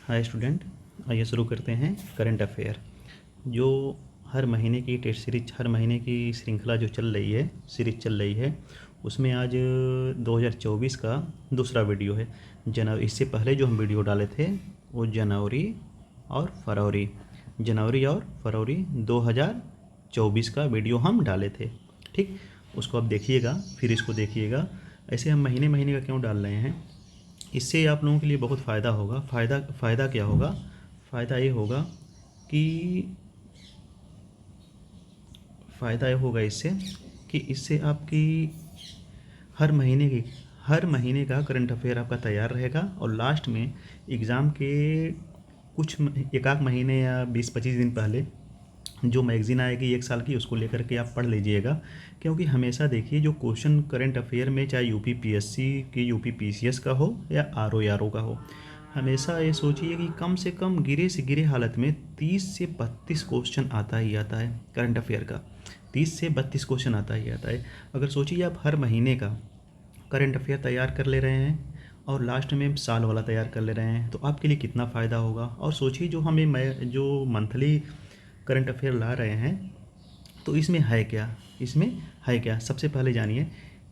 Hi student, आइए शुरू करते हैं करंट अफेयर। जो हर महीने की टेस्ट सीरीज, हर महीने की श्रृंखला जो चल रही है, सीरीज चल रही है, उसमें आज 2024 का दूसरा वीडियो है। इससे पहले जो हम वीडियो डाले थे वो जनवरी और फरवरी 2024 का वीडियो हम डाले थे। ठीक, उसको आप देखिएगा, फिर इसको देखिएगा। ऐसे हम महीने महीने का क्यों डाल रहे हैं, इससे आप लोगों के लिए बहुत फ़ायदा होगा। फ़ायदा क्या होगा? फ़ायदा ये होगा कि फ़ायदा ये होगा इससे कि इससे आपकी हर महीने का करंट अफेयर आपका तैयार रहेगा, और लास्ट में एग्ज़ाम के एक आध महीने या 20-25 दिन पहले जो मैगज़ीन आएगी 1 साल की, उसको लेकर के आप पढ़ लीजिएगा। क्योंकि हमेशा देखिए, जो क्वेश्चन करंट अफेयर में, चाहे यूपी पीएससी की, यूपी पीसीएस का हो या आरओ का हो, हमेशा ये सोचिए कि कम से कम गिरे से गिरे हालत में 30 से 32 क्वेश्चन आता ही आता है करंट अफेयर का। 30 से 32 क्वेश्चन आता ही आता है। अगर सोचिए आप हर महीने का करंट अफेयर तैयार कर ले रहे हैं और लास्ट में साल वाला तैयार कर ले रहे हैं, तो आपके लिए कितना फ़ायदा होगा। और सोचिए, जो मंथली करंट अफेयर ला रहे हैं, तो इसमें है क्या सबसे पहले जानिए।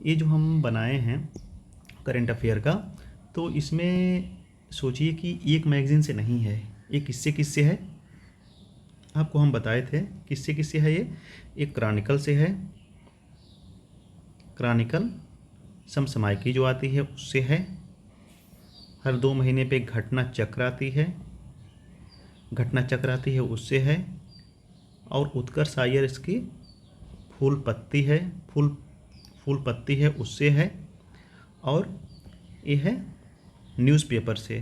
ये जो हम बनाए हैं करंट अफेयर का, तो इसमें सोचिए कि एक मैगज़ीन से नहीं है, ये किससे है, आपको हम बताए थे किससे है ये। एक क्रॉनिकल से है, क्रॉनिकल समसामयिकी जो आती है उससे है। हर 2 महीने पे घटना चक्र आती है उससे है। और उत्कर्ष आयर इसकी फूल पत्ती है उससे है। और ये है न्यूज़पेपर से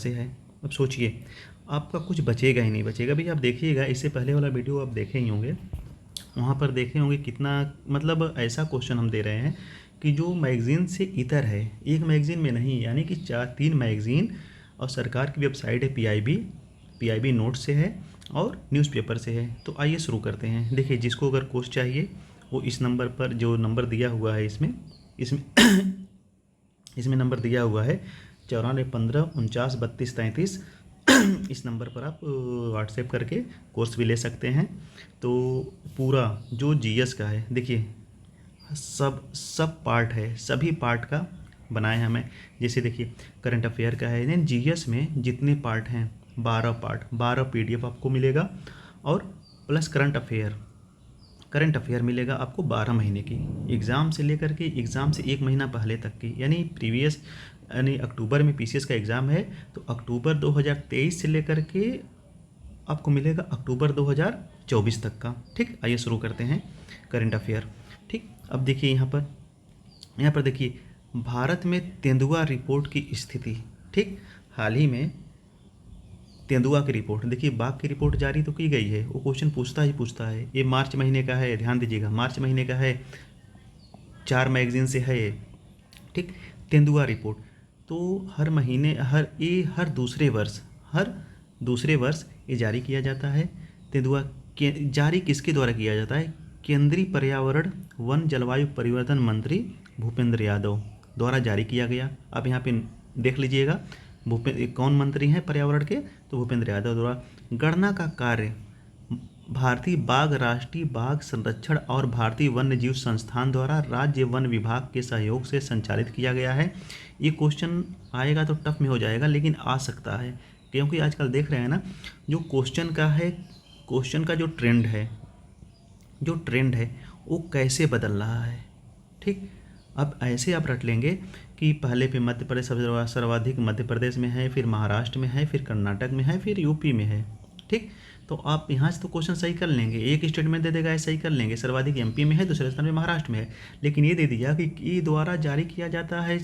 है। अब सोचिए, आपका कुछ बचेगा ही नहीं बचेगा। भाई आप देखिएगा, इससे पहले वाला वीडियो आप देखे ही होंगे, वहाँ पर देखे होंगे कितना, मतलब ऐसा क्वेश्चन हम दे रहे हैं कि जो मैगज़ीन से इतर है, एक मैगज़ीन में नहीं, यानी कि 3 मैगज़ीन और सरकार की वेबसाइट है पीआईबी नोट से है और न्यूज़पेपर से है। तो आइए शुरू करते हैं। देखिए, जिसको अगर कोर्स चाहिए वो इस नंबर पर, जो नंबर दिया हुआ है इसमें इसमें नंबर दिया हुआ है 9415493233। इस नंबर पर आप व्हाट्सएप करके कोर्स भी ले सकते हैं। तो पूरा जो जीएस का है, देखिए सब पार्ट है, सभी पार्ट का बनाए हैं हमें। जैसे देखिए, करंट अफेयर का है, यानी जीएस में जितने पार्ट हैं 12 पीडीएफ आपको मिलेगा, और प्लस करंट अफेयर मिलेगा आपको 12 महीने की, एग्ज़ाम से लेकर के एग्ज़ाम से 1 महीना पहले तक की। यानी अक्टूबर में पीसीएस का एग्ज़ाम है, तो अक्टूबर 2023 से लेकर के आपको मिलेगा अक्टूबर 2024 तक का। ठीक, आइए शुरू करते हैं करंट अफेयर। ठीक, अब देखिए यहाँ पर देखिए, भारत में तेंदुआ रिपोर्ट की स्थिति। ठीक, हाल ही में तेंदुआ की रिपोर्ट, देखिए बाघ की रिपोर्ट जारी तो की गई है, वो क्वेश्चन पूछता है। ये मार्च महीने का है, ध्यान दीजिएगा, मार्च महीने का है, 4 मैगज़ीन से है ये। ठीक, तेंदुआ रिपोर्ट तो हर दूसरे वर्ष ये जारी किया जाता है। तेंदुआ के जारी किसके द्वारा किया जाता है? केंद्रीय पर्यावरण वन जलवायु परिवर्तन मंत्री भूपेंद्र यादव द्वारा जारी किया गया। अब यहाँ पे देख लीजिएगा, कौन मंत्री हैं पर्यावरण के? तो भूपेंद्र यादव द्वारा। गणना का कार्य भारतीय बाघ, राष्ट्रीय बाघ संरक्षण और भारतीय वन्य जीव संस्थान द्वारा राज्य वन विभाग के सहयोग से संचालित किया गया है। ये क्वेश्चन आएगा तो टफ में हो जाएगा, लेकिन आ सकता है, क्योंकि आजकल देख रहे हैं ना, जो क्वेश्चन का जो ट्रेंड है वो कैसे बदल रहा है। ठीक, अब ऐसे आप रट लेंगे कि पहले पे मध्य प्रदेश सर्वाधिक मध्य प्रदेश में है, फिर महाराष्ट्र में है, फिर कर्नाटक में है, फिर यूपी में है। ठीक, तो आप यहाँ से तो क्वेश्चन सही कर लेंगे, एक स्टेटमेंट दे देगा, सही कर लेंगे, सर्वाधिक एमपी में है, दूसरे स्थान में महाराष्ट्र में है। लेकिन ये दे दिया कि ये द्वारा जारी किया जाता है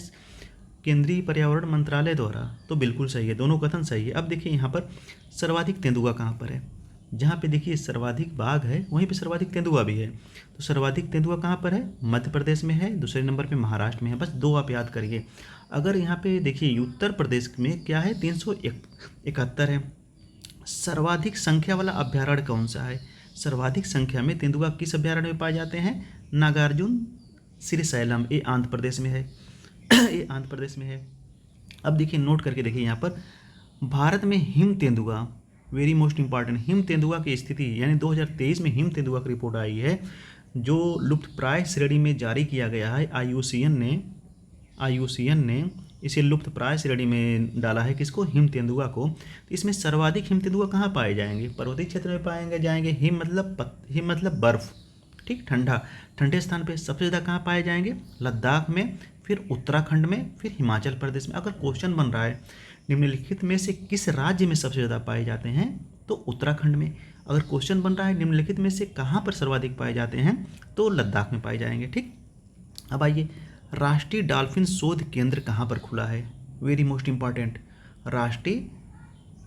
केंद्रीय पर्यावरण मंत्रालय द्वारा, तो बिल्कुल सही है, दोनों कथन सही है। अब देखिए यहाँ पर सर्वाधिक तेंदुआ कहाँ पर है? जहाँ पे देखिए सर्वाधिक बाघ है, वहीं पे सर्वाधिक तेंदुआ भी है। तो सर्वाधिक तेंदुआ कहाँ पर है? मध्य प्रदेश में है, दूसरे नंबर पे महाराष्ट्र में है। बस 2 आप याद करिए। अगर यहाँ पे देखिए उत्तर प्रदेश में क्या है, 371 है। सर्वाधिक संख्या वाला अभ्यारण्य कौन सा है? सर्वाधिक संख्या में तेंदुआ किस अभ्यारण्य में पाए जाते हैं? नागार्जुन श्रीशैलम, ये आंध्र प्रदेश में है। अब देखिए, नोट करके देखिए यहाँ पर, भारत में हिम तेंदुआ, वेरी मोस्ट इंपॉर्टेंट, हिम तेंदुआ की स्थिति, यानी 2023 में हिम तेंदुआ की रिपोर्ट आई है जो लुप्तप्राय श्रेणी में जारी किया गया है। आईयूसीएन ने इसे लुप्तप्राय श्रेणी में डाला है। किसको? हिम तेंदुआ को। तो इसमें सर्वाधिक हिम तेंदुआ कहाँ पाए जाएंगे? पर्वतीय क्षेत्र में पाएंगे जाएंगे। हिम मतलब बर्फ, ठीक, ठंडा, ठंडे स्थान पे सबसे ज़्यादा कहाँ पाए जाएंगे? लद्दाख में, फिर उत्तराखंड में, फिर हिमाचल प्रदेश में। अगर क्वेश्चन बन रहा है निम्नलिखित में से किस राज्य में सबसे ज़्यादा पाए जाते हैं, तो उत्तराखंड में। अगर क्वेश्चन बन रहा है निम्नलिखित में से कहाँ पर सर्वाधिक पाए जाते हैं, तो लद्दाख में पाए जाएंगे, ठीक। अब आइए, राष्ट्रीय डॉल्फिन शोध केंद्र कहाँ पर खुला है? वेरी मोस्ट इंपॉर्टेंट, राष्ट्रीय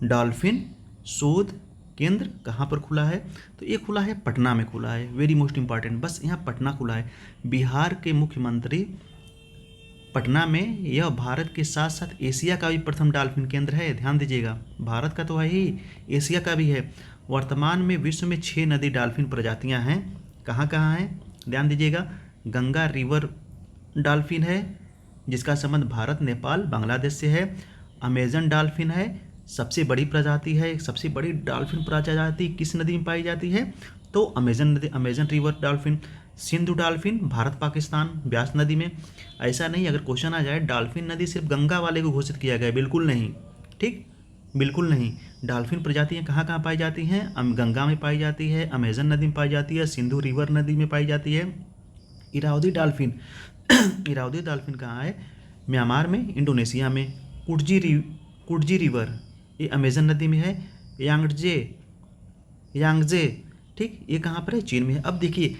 डॉल्फिन शोध केंद्र कहाँ पर खुला है? तो ये खुला है पटना में खुला है। वेरी मोस्ट इंपॉर्टेंट, बस यहाँ पटना खुला है। बिहार के मुख्यमंत्री पटना में, यह भारत के साथ साथ एशिया का भी प्रथम डॉल्फिन केंद्र है। ध्यान दीजिएगा, भारत का तो है ही, एशिया का भी है। वर्तमान में विश्व में 6 नदी डॉल्फिन प्रजातियां हैं। कहाँ कहाँ हैं? ध्यान दीजिएगा, गंगा रिवर डॉल्फिन है जिसका संबंध भारत, नेपाल, बांग्लादेश से है। अमेजन डॉल्फिन है, सबसे बड़ी प्रजाति है। सबसे बड़ी डॉल्फिन प्रजाति किस नदी में पाई जाती है? तो अमेजन नदी, Amazon river dolphin. Sindhu dolphin Bharat Pakistan, Beas नदी में। ऐसा नहीं, अगर क्वेश्चन आ जाए डॉल्फिन नदी सिर्फ गंगा वाले को घोषित किया गया, बिल्कुल नहीं, ठीक, बिल्कुल नहीं। डॉल्फिन प्रजातियाँ कहाँ कहाँ पाई जाती हैं? गंगा में पाई जाती है, अमेजन नदी में पाई जाती है, सिंधु रिवर नदी में पाई जाती है। इरावदी डॉल्फिन इरावदी डॉल्फिन कहाँ है? म्यांमार में, इंडोनेशिया में। कुटजी रिवर, ये अमेजन नदी में है। यांगजे, ठीक, ये कहाँ पर है? चीन में है। अब देखिए,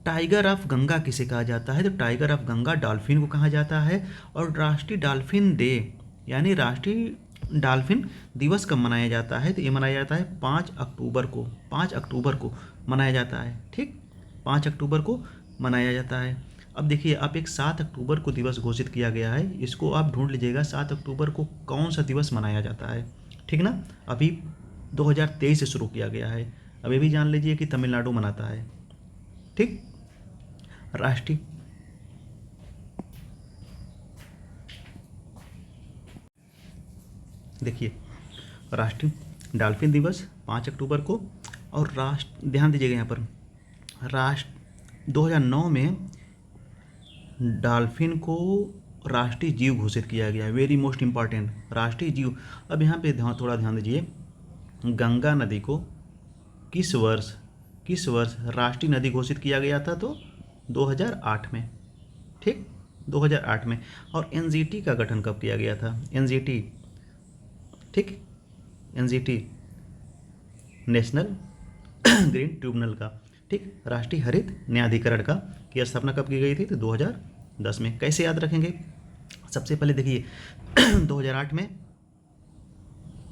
टाइगर ऑफ गंगा किसे कहा जाता है? तो टाइगर ऑफ गंगा डॉल्फिन को कहा जाता है। और राष्ट्रीय डॉल्फिन डे, यानी राष्ट्रीय डॉल्फिन दिवस कब मनाया जाता है? तो ये मनाया जाता है 5 अक्टूबर को। 5 अक्टूबर को मनाया जाता है, ठीक, 5 अक्टूबर को मनाया जाता है। अब देखिए, आप एक 7 अक्टूबर को दिवस घोषित किया गया है, इसको आप ढूंढ लीजिएगा 7 अक्टूबर को कौन सा दिवस मनाया जाता है, ठीक ना। अभी 2023 से शुरू किया गया है। अब ये भी जान लीजिए कि तमिलनाडु मनाता है, ठीक। राष्ट्रीय देखिए, राष्ट्रीय डॉल्फिन दिवस 5 अक्टूबर को। और ध्यान दीजिएगा यहाँ पर, 2009 में डॉल्फिन को राष्ट्रीय जीव घोषित किया गया। वेरी मोस्ट इंपॉर्टेंट, राष्ट्रीय जीव। अब यहाँ पे थोड़ा ध्यान दीजिए, गंगा नदी को किस वर्ष राष्ट्रीय नदी घोषित किया गया था? तो 2008 में, ठीक, 2008 में। और एनजीटी का गठन कब किया गया था? एनजीटी, ठीक, एनजीटी नेशनल ग्रीन ट्रिब्यूनल का, ठीक, राष्ट्रीय हरित न्यायाधिकरण का की स्थापना कब की गई थी? तो 2010 में। कैसे याद रखेंगे? सबसे पहले देखिए 2008 में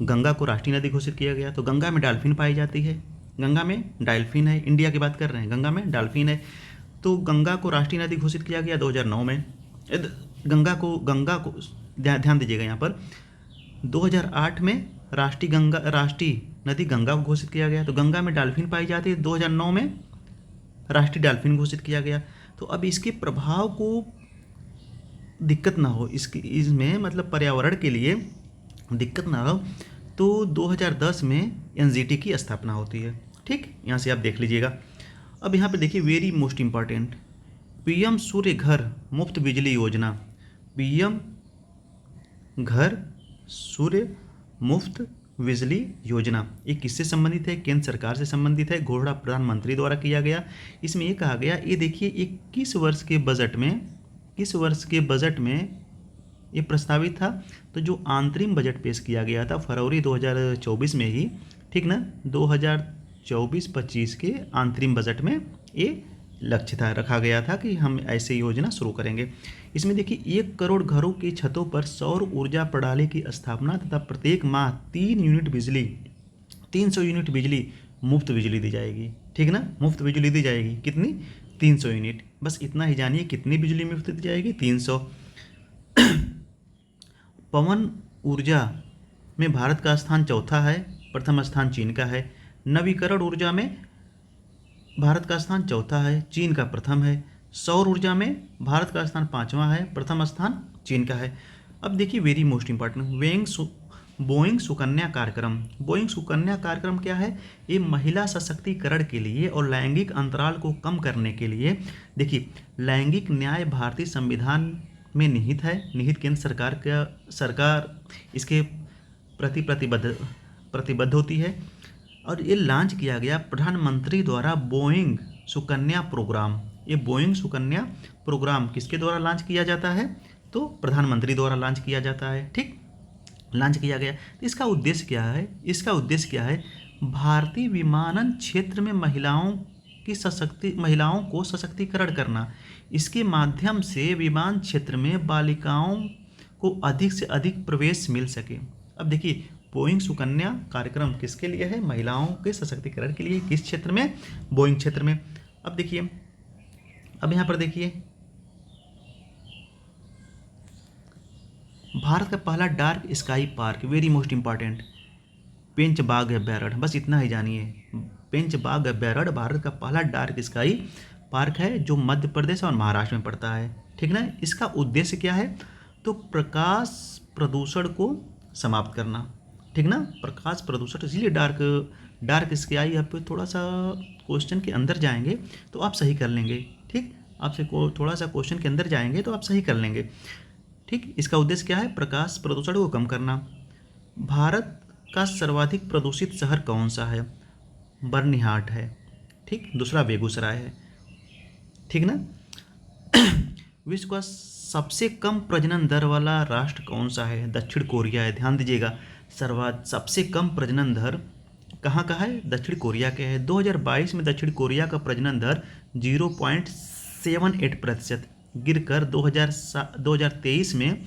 गंगा को राष्ट्रीय नदी घोषित किया गया, तो गंगा में डॉल्फिन पाई जाती है। गंगा में डॉल्फिन है, इंडिया की बात कर रहे हैं, गंगा में डॉल्फिन है। तो गंगा को राष्ट्रीय नदी घोषित किया गया 2009 में। गंगा को ध्यान दीजिएगा यहाँ पर, 2008 में राष्ट्रीय नदी गंगा को घोषित किया गया, तो गंगा में डॉल्फिन पाई जाती है। 2009 में राष्ट्रीय डॉल्फिन घोषित किया गया। तो अब इसके प्रभाव को दिक्कत ना हो, इसमें मतलब पर्यावरण के लिए दिक्कत ना हो, तो 2010 में एनजीटी की स्थापना होती है, ठीक। यहाँ से आप देख लीजिएगा। अब यहाँ पे देखिए, वेरी मोस्ट इंपॉर्टेंट, पीएम सूर्य घर मुफ्त बिजली योजना। पीएम घर सूर्य मुफ्त बिजली योजना, ये किससे संबंधित है? केंद्र सरकार से संबंधित है, घोषणा प्रधानमंत्री द्वारा किया गया। इसमें ये कहा गया, ये देखिए, ये किस वर्ष के बजट में ये प्रस्तावित था? तो जो अंतरिम बजट पेश किया गया था फरवरी 2024 में ही, ठीक ना, 2024-25 के अंतरिम बजट में ये लक्ष्य था, रखा गया था कि हम ऐसे योजना शुरू करेंगे। इसमें देखिए, 1 करोड़ घरों की छतों पर सौर ऊर्जा प्रणाली की स्थापना तथा प्रत्येक माह 300 यूनिट बिजली मुफ्त बिजली दी जाएगी, ठीक ना, मुफ्त बिजली दी जाएगी। कितनी? 300 यूनिट। बस इतना ही जानिए, कितनी बिजली मुफ्त दी जाएगी? 300। पवन ऊर्जा में भारत का स्थान चौथा है, प्रथम स्थान चीन का है। नवीकरण ऊर्जा में भारत का स्थान चौथा है, चीन का प्रथम है। सौर ऊर्जा में भारत का स्थान 5वां है, प्रथम स्थान चीन का है। अब देखिए very most important, Boeing Sukanya कार्यक्रम। बोइंग सुकन्या कार्यक्रम क्या है? ये महिला सशक्तिकरण के लिए और लैंगिक अंतराल को कम करने के लिए। देखिए लैंगिक न्याय भारतीय संविधान में निहित है, निहित केंद्र सरकार इसके प्रति प्रतिबद्ध होती है। और ये लॉन्च किया गया प्रधानमंत्री द्वारा बोइंग सुकन्या प्रोग्राम। ये बोइंग सुकन्या प्रोग्राम किसके द्वारा लॉन्च किया जाता है? तो प्रधानमंत्री द्वारा लॉन्च किया जाता है। ठीक, लॉन्च किया गया। तो इसका उद्देश्य क्या है? इसका उद्देश्य क्या है? भारतीय विमानन क्षेत्र में महिलाओं को सशक्तिकरण करना। इसके माध्यम से विमान क्षेत्र में बालिकाओं को अधिक से अधिक प्रवेश मिल सके। अब देखिए बोइंग सुकन्या कार्यक्रम किसके लिए है? महिलाओं के सशक्तिकरण के लिए। किस क्षेत्र में? बोइंग क्षेत्र में। अब देखिए, अब यहाँ पर देखिए, भारत का पहला dark sky park, very most important, Pench बाग अभ्यारण्य। बस इतना ही जानिए, पेंच बाग अभ्यारण्य भारत का पहला डार्क स्काई पार्क है जो मध्य प्रदेश और महाराष्ट्र में पड़ता है। ठीक ना? इसका उद्देश्य क्या है? तो प्रकाश प्रदूषण को समाप्त करना। ठीक ना? प्रकाश प्रदूषण, इसलिए डार्क स्काई। आप थोड़ा सा क्वेश्चन के अंदर जाएंगे तो आप सही कर लेंगे। ठीक, आपसे थोड़ा सा क्वेश्चन के अंदर जाएंगे तो आप सही कर लेंगे। ठीक, इसका उद्देश्य क्या है? प्रकाश प्रदूषण को कम करना। भारत का सर्वाधिक प्रदूषित शहर कौन सा है? बर्निहाट है। ठीक, दूसरा बेगूसराय है। ठीक ना? विश्व का सबसे कम प्रजनन दर वाला राष्ट्र कौन सा है? दक्षिण कोरिया है। ध्यान दीजिएगा, सबसे कम प्रजनन दर कहाँ का है? दक्षिण कोरिया के है। 2022 में दक्षिण कोरिया का प्रजनन दर 0.78% गिरकर 2023 में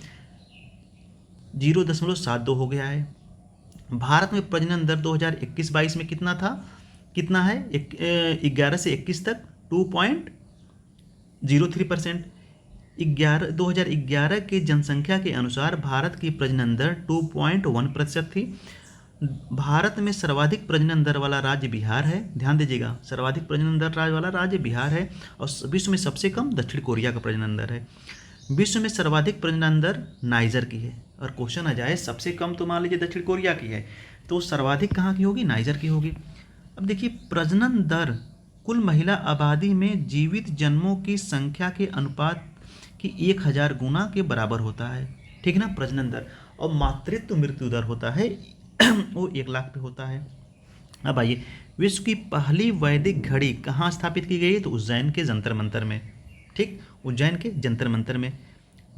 0.72 हो गया है। भारत में प्रजनन दर 2021-22 में कितना है? 11 से 21 तक 2.03%। 2011 के जनसंख्या के अनुसार भारत की प्रजनन दर 2.1% थी। भारत में सर्वाधिक प्रजनन दर वाला राज्य बिहार है। ध्यान दीजिएगा, सर्वाधिक प्रजनन दर वाला राज्य बिहार है। और विश्व में सबसे कम दक्षिण कोरिया का प्रजनन दर है। विश्व में सर्वाधिक प्रजनन दर नाइजर की है। और क्वेश्चन आ जाए सबसे कम तो मान लीजिए दक्षिण कोरिया की है, तो सर्वाधिक कहाँ की होगी? नाइजर की होगी। अब देखिए प्रजनन दर कुल महिला आबादी में जीवित जन्मों की संख्या के अनुपात की 1000 गुना के बराबर होता है। ठीक ना? प्रजनन दर। और मातृत्व मृत्यु दर होता है वो 1 लाख पे होता है। अब आइए, विश्व की पहली वैदिक घड़ी कहाँ स्थापित की गई? तो उज्जैन के जंतर मंतर में। ठीक, उज्जैन के जंतर मंतर में।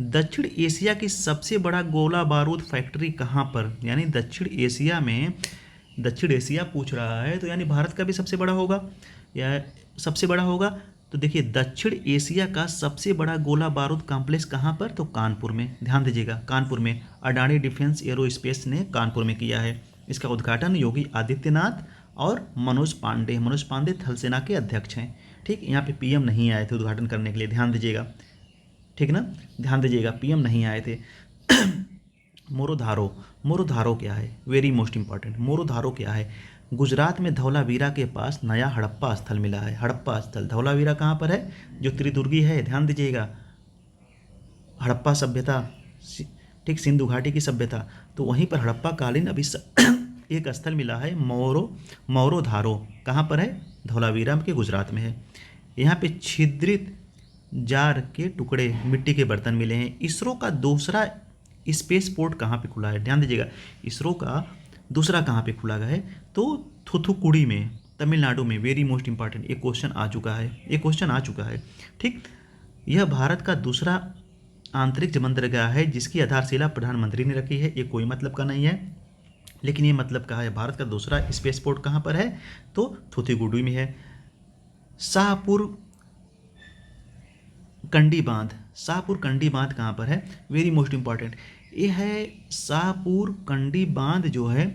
दक्षिण एशिया की सबसे बड़ा गोला बारूद फैक्ट्री कहाँ पर? यानी दक्षिण एशिया पूछ रहा है तो यानी भारत का भी सबसे बड़ा होगा या सबसे बड़ा होगा। तो देखिए दक्षिण एशिया का सबसे बड़ा गोला बारूद कॉम्प्लेक्स कहाँ पर? तो कानपुर में। ध्यान दीजिएगा, कानपुर में। अडानी डिफेंस एरोस्पेस ने कानपुर में किया है। इसका उद्घाटन योगी आदित्यनाथ और मनोज पांडे थल सेना के अध्यक्ष हैं। ठीक, यहाँ पे पीएम नहीं आए थे उद्घाटन करने के लिए। ध्यान दीजिएगा, ठीक ना? ध्यान दीजिएगा, पीएम नहीं आए थे। मोरोधारो क्या है? Very most important. मोरोधारो क्या है? गुजरात में धौलावीरा के पास नया हड़प्पा स्थल मिला है। हड़प्पा स्थल, धौलावीरा कहाँ पर है? जो त्रिदुर्गी है। ध्यान दीजिएगा, हड़प्पा सभ्यता, ठीक, सिंधु घाटी की सभ्यता, तो वहीं पर हड़प्पा कालीन अभी एक स्थल मिला है, मोरोधारो। कहाँ पर है? धौलावीरा के गुजरात में है। यहाँ पे छिद्रित जार के टुकड़े, मिट्टी के बर्तन मिले हैं। इसरो का दूसरा स्पेस पोर्ट कहाँ पे खुला है? ध्यान दीजिएगा, इसरो का दूसरा कहाँ पे खुला गया है? तो थूथुकुड़ी में, तमिलनाडु में। वेरी मोस्ट इंपॉर्टेंट, ये क्वेश्चन आ चुका है। ठीक, यह भारत का दूसरा आंतरिक बंदरगाह है जिसकी आधारशिला प्रधानमंत्री ने रखी है। ये कोई मतलब का नहीं है, लेकिन ये मतलब कहा है भारत का दूसरा स्पेस पोर्ट कहाँ पर है? तो थूथुकुडी में है। शाहपुर कंडी बांध कहाँ पर है? वेरी मोस्ट इंपॉर्टेंट, ये है शाहपुर कंडी बांध जो है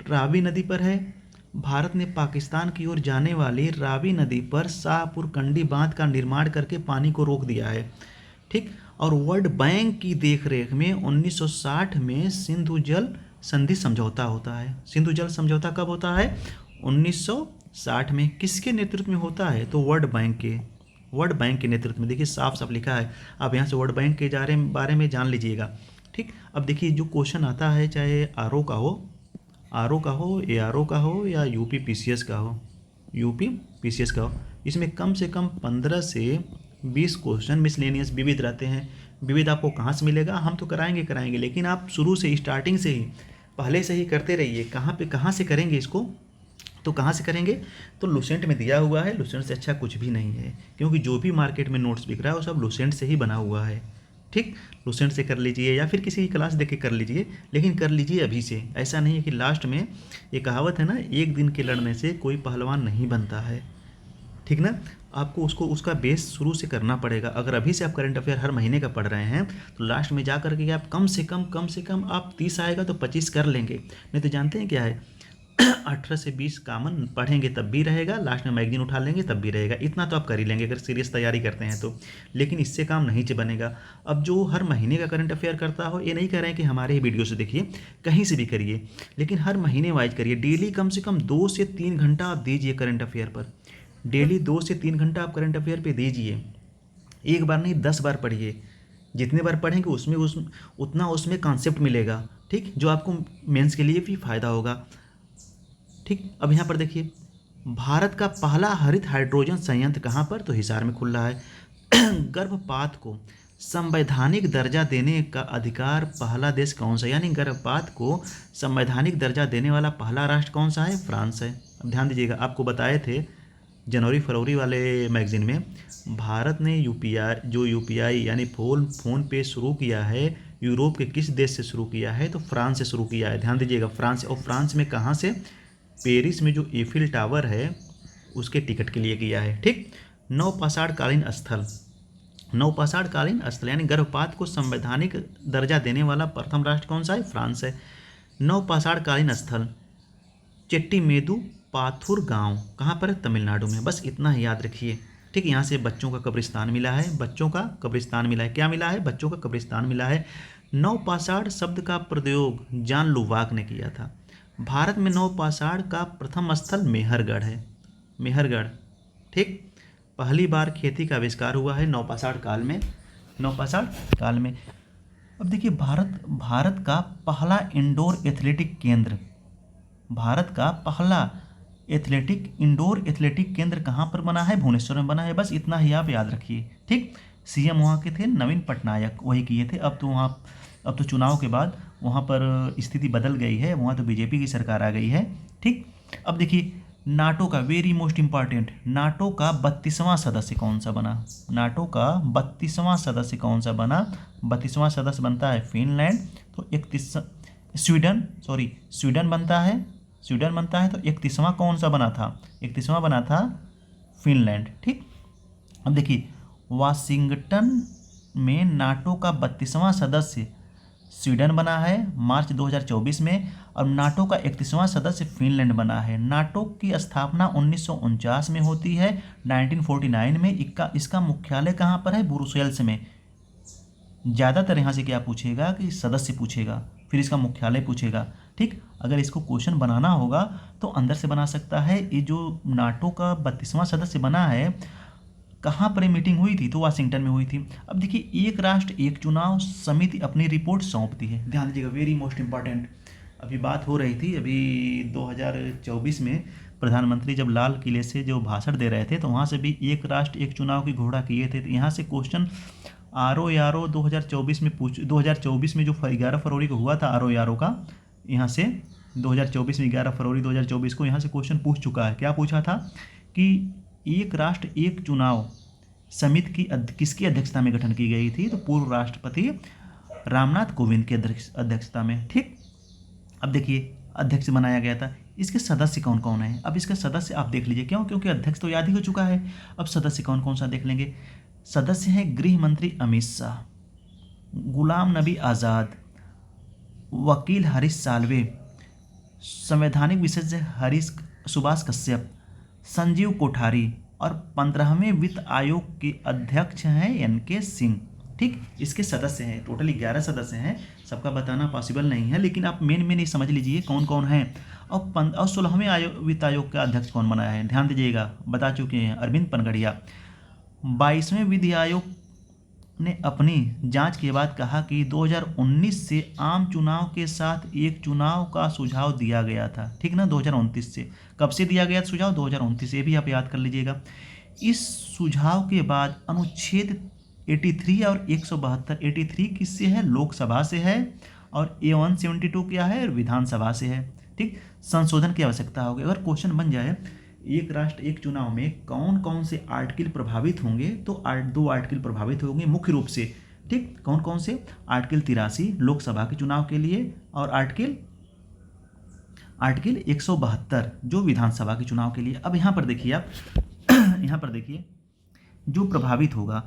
रावी नदी पर है। भारत ने पाकिस्तान की ओर जाने वाली रावी नदी पर शाहपुर कंडी बांध का निर्माण करके पानी को रोक दिया है। ठीक, और वर्ल्ड बैंक की देखरेख में 1960 में सिंधु जल संधि समझौता होता है। सिंधु जल समझौता कब होता है? 1960 में। किसके नेतृत्व में होता है? तो वर्ल्ड बैंक के नेतृत्व में। देखिए साफ साफ लिखा है, आप यहाँ से वर्ल्ड बैंक के बारे में जान लीजिएगा। ठीक। ठीक। अब देखिए जो क्वेश्चन आता है, चाहे आर का हो, ARO का हो या यूपी PCS का हो, यूपी PCS का हो, इसमें कम से कम 15 से 20 क्वेश्चन मिसलेनियस विविध रहते हैं। विविध आपको कहाँ से मिलेगा, हम तो कराएंगे, लेकिन आप शुरू से स्टार्टिंग से ही पहले से ही करते रहिए। कहाँ से करेंगे इसको, तो कहाँ से करेंगे, तो लुसेंट में दिया हुआ है। लुसेंट से अच्छा कुछ भी नहीं है, क्योंकि जो भी मार्केट में नोट्स बिक रहा है वो सब लुसेंट से ही बना हुआ है। ठीक, लुसेंट से कर लीजिए या फिर किसी की क्लास देख के कर लीजिए, लेकिन कर लीजिए अभी से। ऐसा नहीं है कि लास्ट में, ये कहावत है ना, एक दिन के लड़ने से कोई पहलवान नहीं बनता है। ठीक ना, आपको उसका बेस शुरू से करना पड़ेगा। अगर अभी से आप करंट अफेयर हर महीने का पढ़ रहे हैं तो लास्ट में जा कर के आप कम से कम आप 30 आएगा तो 25 कर लेंगे। नहीं तो जानते हैं क्या है, 18 से 20 कॉमन पढ़ेंगे तब भी रहेगा, लास्ट में मैगजीन उठा लेंगे तब भी रहेगा। इतना तो आप कर ही लेंगे अगर सीरियस तैयारी करते हैं तो, लेकिन इससे काम नहीं बनेगा। अब जो हर महीने का करंट अफेयर करता हो, ये नहीं कह रहे हैं कि हमारे ही वीडियो से देखिए, कहीं से भी करिए, लेकिन हर महीने वाइज करिए। डेली कम से कम 2 से 3 घंटा आप दीजिए करंट अफेयर पर। डेली 2 से 3 घंटा आप करंट अफेयर पे दीजिए। एक बार नहीं 10 बार पढ़िए। जितने बार पढ़ेंगे उतना उसमें कॉन्सेप्ट मिलेगा, ठीक, जो आपको मेंस के लिए भी फ़ायदा होगा। ठीक, अब यहाँ पर देखिए, भारत का पहला हरित हाइड्रोजन संयंत्र कहाँ पर, तो हिसार में खुल रहा है। गर्भपात को संवैधानिक दर्जा देने का अधिकार पहला देश कौन सा, यानी गर्भपात को संवैधानिक दर्जा देने वाला पहला राष्ट्र कौन सा है, फ्रांस है। अब ध्यान दीजिएगा, आपको बताए थे जनवरी फरवरी वाले मैगजीन में, भारत ने यूपीआई यानी फ़ोन पे शुरू किया है, यूरोप के किस देश से शुरू किया है, तो फ्रांस से शुरू किया है। ध्यान दीजिएगा, फ्रांस। और फ्रांस में कहाँ से, पेरिस में जो ईफिल टावर है उसके टिकट के लिए किया है। ठीक, नवपाषाणकालीन स्थल यानी गर्भपात को संवैधानिक दर्जा देने वाला प्रथम राष्ट्र कौन सा है, फ्रांस है। नवपाषाणकालीन स्थल चेट्टीमेदु पाथुर गांव कहाँ पर है, तमिलनाडु में। बस इतना ही याद रखिए। ठीक, यहाँ से बच्चों का कब्रिस्तान मिला है, क्या मिला है, बच्चों का कब्रिस्तान मिला है। नवपाषाण शब्द का प्रयोग जॉन लुवाक ने किया था। भारत में नवपाषाण का प्रथम स्थल मेहरगढ़ है, मेहरगढ़। ठीक, पहली बार खेती का आविष्कार हुआ है नवपाषाण काल में। अब देखिए, भारत का पहला इंडोर एथलेटिक केंद्र कहाँ पर बना है, भुवनेश्वर में बना है। बस इतना ही आप याद रखिए। ठीक, सीएम वहाँ के थे नवीन पटनायक, वही किए थे। अब तो चुनाव के बाद वहाँ पर स्थिति बदल गई है, वहाँ तो बीजेपी की सरकार आ गई है। ठीक, अब देखिए, नाटो का वेरी मोस्ट इम्पॉर्टेंट, नाटो का 32वां सदस्य कौन सा बना, 32वां सदस्य कौन सा बना, 32वां सदस्य बनता है फिनलैंड। तो 31 स्वीडन बनता है, तो 31वां कौन सा बना था, 31वां बना था फिनलैंड। ठीक, अब देखिए, वाशिंगटन में नाटो का 32वां सदस्य स्वीडन बना है मार्च 2024 में, और नाटो का 31वां सदस्य फिनलैंड बना है। नाटो की स्थापना 1949 में होती है, 1949 में। इसका मुख्यालय कहाँ पर है, ब्रुसेल्स में। ज़्यादातर यहाँ से क्या पूछेगा कि सदस्य पूछेगा, फिर इसका मुख्यालय पूछेगा। ठीक, अगर इसको क्वेश्चन बनाना होगा तो अंदर से बना सकता है। ये जो नाटो का 32वां सदस्य बना है, कहाँ पर मीटिंग हुई थी, तो वाशिंगटन में हुई थी। अब देखिए, एक राष्ट्र एक चुनाव समिति अपनी रिपोर्ट सौंपती है। ध्यान दीजिएगा, वेरी मोस्ट इंपॉर्टेंट। अभी बात हो रही थी, अभी 2024 में प्रधानमंत्री जब लाल किले से जो भाषण दे रहे थे, तो वहाँ से भी एक राष्ट्र एक चुनाव की घोषणा किए थे। तो यहाँ से क्वेश्चन RO 2024 में 2024 में जो 11 फरवरी को हुआ था RO का, यहाँ से 2024 में 11 फरवरी 2024 को यहाँ से क्वेश्चन पूछ चुका है। क्या पूछा था कि एक राष्ट्र एक चुनाव समिति की किसकी अध्यक्षता में गठन की गई थी, तो पूर्व राष्ट्रपति रामनाथ कोविंद की अध्यक्षता में। ठीक, अब देखिए, अध्यक्ष बनाया गया था। इसके सदस्य कौन कौन है, अब इसके सदस्य आप देख लीजिए। क्यों, क्योंकि अध्यक्ष तो याद ही हो चुका है। अब सदस्य कौन कौन सा देख लेंगे। सदस्य हैं गृह मंत्री अमित शाह, गुलाम नबी आज़ाद, वकील हरीश साल्वे, संवैधानिक विशेषज्ञ सुभाष कश्यप, संजीव कोठारी, और 15वें वित्त आयोग के अध्यक्ष हैं NK सिंह। ठीक, इसके सदस्य हैं, टोटली 11 सदस्य हैं। सबका बताना पॉसिबल नहीं है, लेकिन आप मेन ये समझ लीजिए कौन कौन हैं। और 16वें वित्त आयोग का अध्यक्ष कौन बनाया है, ध्यान दीजिएगा, बता चुके हैं, अरविंद पनगड़िया। 22वें ने अपनी जांच के बाद कहा कि 2019 से आम चुनाव के साथ एक चुनाव का सुझाव दिया गया था, ठीक ना, 2029 से। कब से दिया गया सुझाव? 2029 से, ये भी आप याद कर लीजिएगा। इस सुझाव के बाद अनुच्छेद 83 और 172, 83 किससे है? लोकसभा से है, और A172 क्या है? विधानसभा से है, ठीक। संशोधन की आवश्यकता होगी। अगर क्वेश्चन बन जाए एक राष्ट्र एक चुनाव में कौन कौन से आर्टिकल प्रभावित होंगे, तो 2 आर्टिकल प्रभावित होंगे मुख्य रूप से, ठीक। कौन कौन से? आर्टिकल 83 लोकसभा के चुनाव के लिए, और आर्टिकल 172 जो विधानसभा के चुनाव के लिए। अब यहाँ पर देखिए आप यहाँ पर देखिए जो प्रभावित होगा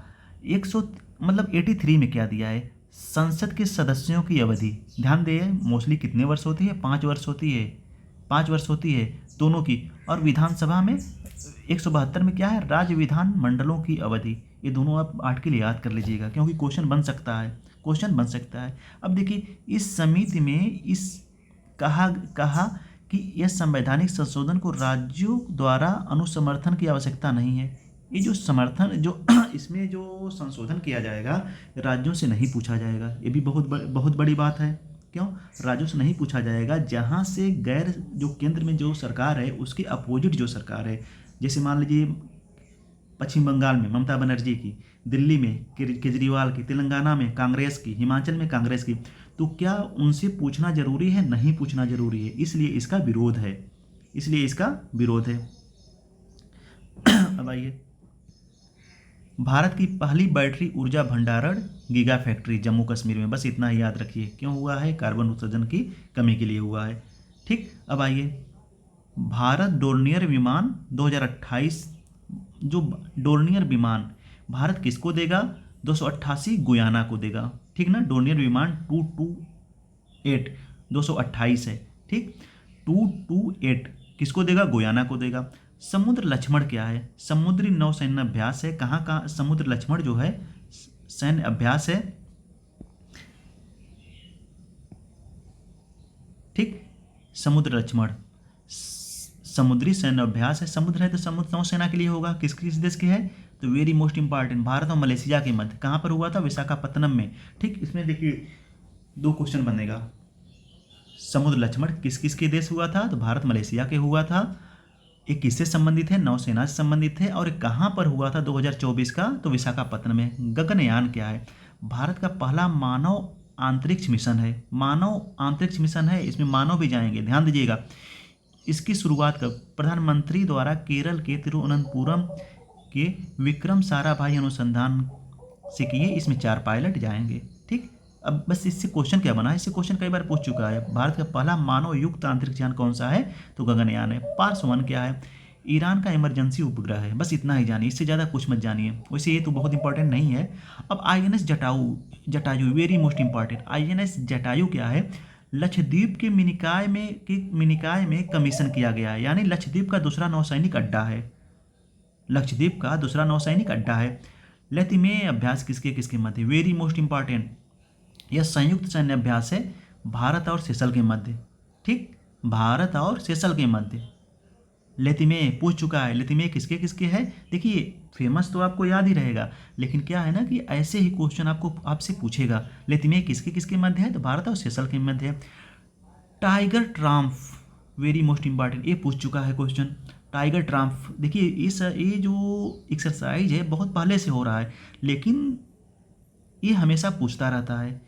100 मतलब 83 में क्या दिया है? संसद के सदस्यों की अवधि, ध्यान दें, मोस्टली कितने वर्ष होती है? 5 वर्ष होती है, 5 वर्ष होती है दोनों की। और विधानसभा में 172 में क्या है? राज्य विधान मंडलों की अवधि। ये दोनों आप आर्टिकल याद कर लीजिएगा, क्योंकि क्वेश्चन बन सकता है, क्वेश्चन बन सकता है। अब देखिए इस समिति में इस कहा कि यह संवैधानिक संशोधन को राज्यों द्वारा अनुसमर्थन की आवश्यकता नहीं है। ये जो समर्थन जो इसमें जो संशोधन किया जाएगा राज्यों से नहीं पूछा जाएगा, ये भी बहुत बड़ी बात है। क्यों? राज्यों से नहीं पूछा जाएगा, जहाँ से गैर जो केंद्र में जो सरकार है उसके अपोजिट जो सरकार है, जैसे मान लीजिए पश्चिम बंगाल में ममता बनर्जी की, दिल्ली में केजरीवाल की, तेलंगाना में कांग्रेस की, हिमाचल में कांग्रेस की, तो क्या उनसे पूछना जरूरी है? नहीं पूछना जरूरी है, इसलिए इसका विरोध है, इसलिए इसका विरोध है। अब आइए, भारत की पहली बैटरी ऊर्जा भंडारण गीगा फैक्ट्री जम्मू कश्मीर में, बस इतना ही याद रखिए। क्यों हुआ है? कार्बन उत्सर्जन की कमी के लिए हुआ है, ठीक। अब आइए, भारत डोर्नियर विमान 2028, जो डोर्नियर विमान भारत किसको देगा? 288 गुयाना को देगा, ठीक ना। डोर्नियर विमान 228 228 है, ठीक। 228 किसको देगा? गुयाना को देगा। समुद्र लक्ष्मण क्या है? समुद्री नौसैन्य अभ्यास है। कहाँ कहाँ समुद्र लक्ष्मण जो है सैन्य अभ्यास है, ठीक। समुद्र लक्ष्मण समुद्री सैन्य अभ्यास है। समुद्र है तो समुद्र नौसेना के लिए होगा। किस किस देश के है? तो वेरी मोस्ट इंपॉर्टेंट, भारत और मलेशिया के मध्य। कहाँ पर हुआ था? विशाखापत्तनम में, ठीक। इसमें देखिए 2 क्वेश्चन बनेगा। समुद्र लक्ष्मण किस किस के देश हुआ था? तो भारत मलेशिया के हुआ था। एक किससे संबंधित है? नौसेना से संबंधित है। और कहाँ पर हुआ था 2024 का? तो विशाखापत्तनम में। गगनयान क्या है? भारत का पहला मानव अंतरिक्ष मिशन है, मानव अंतरिक्ष मिशन है, इसमें मानव भी जाएंगे, ध्यान दीजिएगा। इसकी शुरुआत कब? प्रधानमंत्री द्वारा केरल के तिरुवनंतपुरम के विक्रम साराभाई अनुसंधान से किए। इसमें 4 पायलट जाएंगे, ठीक। अब बस इससे क्वेश्चन क्या बना है? इससे क्वेश्चन कई बार पूछ चुका है। भारत का पहला मानव युक्त अंतरिक्ष यान कौन सा है? तो गगनयान है। पार्स 1 क्या है? ईरान का इमरजेंसी उपग्रह है। बस इतना ही जानिए, इससे ज़्यादा कुछ मत जानिए, वैसे ये तो बहुत इंपॉर्टेंट नहीं है। अब INS Jatayu very most important. INS Jatayu क्या है? लक्षद्वीप के मिनिकॉय में कमीशन किया गया है, यानी लक्षद्वीप का दूसरा नौसैनिक अड्डा है, लक्षद्वीप का दूसरा नौसैनिक अड्डा है। लेतिमेय अभ्यास किसके किसके मध्य? वेरी मोस्ट इंपॉर्टेंट, यह संयुक्त सैन्य अभ्यास है भारत और सेशल के मध्य, ठीक। भारत और सेशल के मध्य। लेतिमेय पूछ चुका है, लेतिमेय किसके किसके है? देखिए फेमस तो आपको याद ही रहेगा, लेकिन क्या है ना कि ऐसे ही क्वेश्चन आपसे पूछेगा। लेतिमेय किसके किसके मध्य है? तो भारत और सेशल के मध्य है। टाइगर ट्राम्फ वेरी मोस्ट इंपॉर्टेंट, ये पूछ चुका है क्वेश्चन। टाइगर ट्राम्फ देखिए ये जो एक्सरसाइज है बहुत पहले से हो रहा है, लेकिन ये हमेशा पूछता रहता है,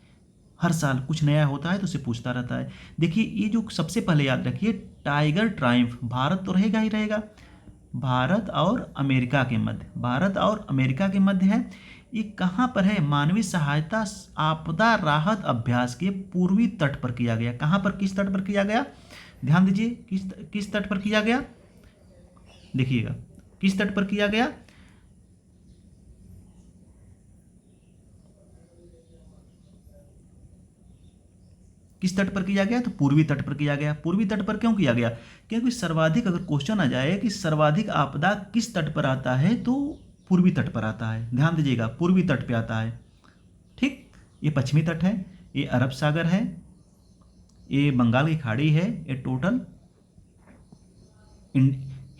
हर साल कुछ नया होता है तो उसे पूछता रहता है। देखिए ये जो सबसे पहले याद रखिए, टाइगर ट्रायम्फ भारत तो रहेगा ही रहेगा, भारत और अमेरिका के मध्य, भारत और अमेरिका के मध्य है। ये कहाँ पर है? मानवीय सहायता आपदा राहत अभ्यास के पूर्वी तट पर किया गया। कहाँ पर, किस तट पर किया गया? ध्यान दीजिए, किस तट पर किया गया? देखिएगा किस तट पर किया गया? किस तट पर किया गया? तो पूर्वी तट पर किया गया। पूर्वी तट पर क्यों किया गया? क्योंकि सर्वाधिक, अगर क्वेश्चन आ जाए कि सर्वाधिक आपदा किस तट पर आता है, तो पूर्वी तट पर आता है। ध्यान दीजिएगा, पूर्वी तट पे आता है, ठीक। ये पश्चिमी तट है, ये अरब सागर है, ये बंगाल की खाड़ी है, ये टोटल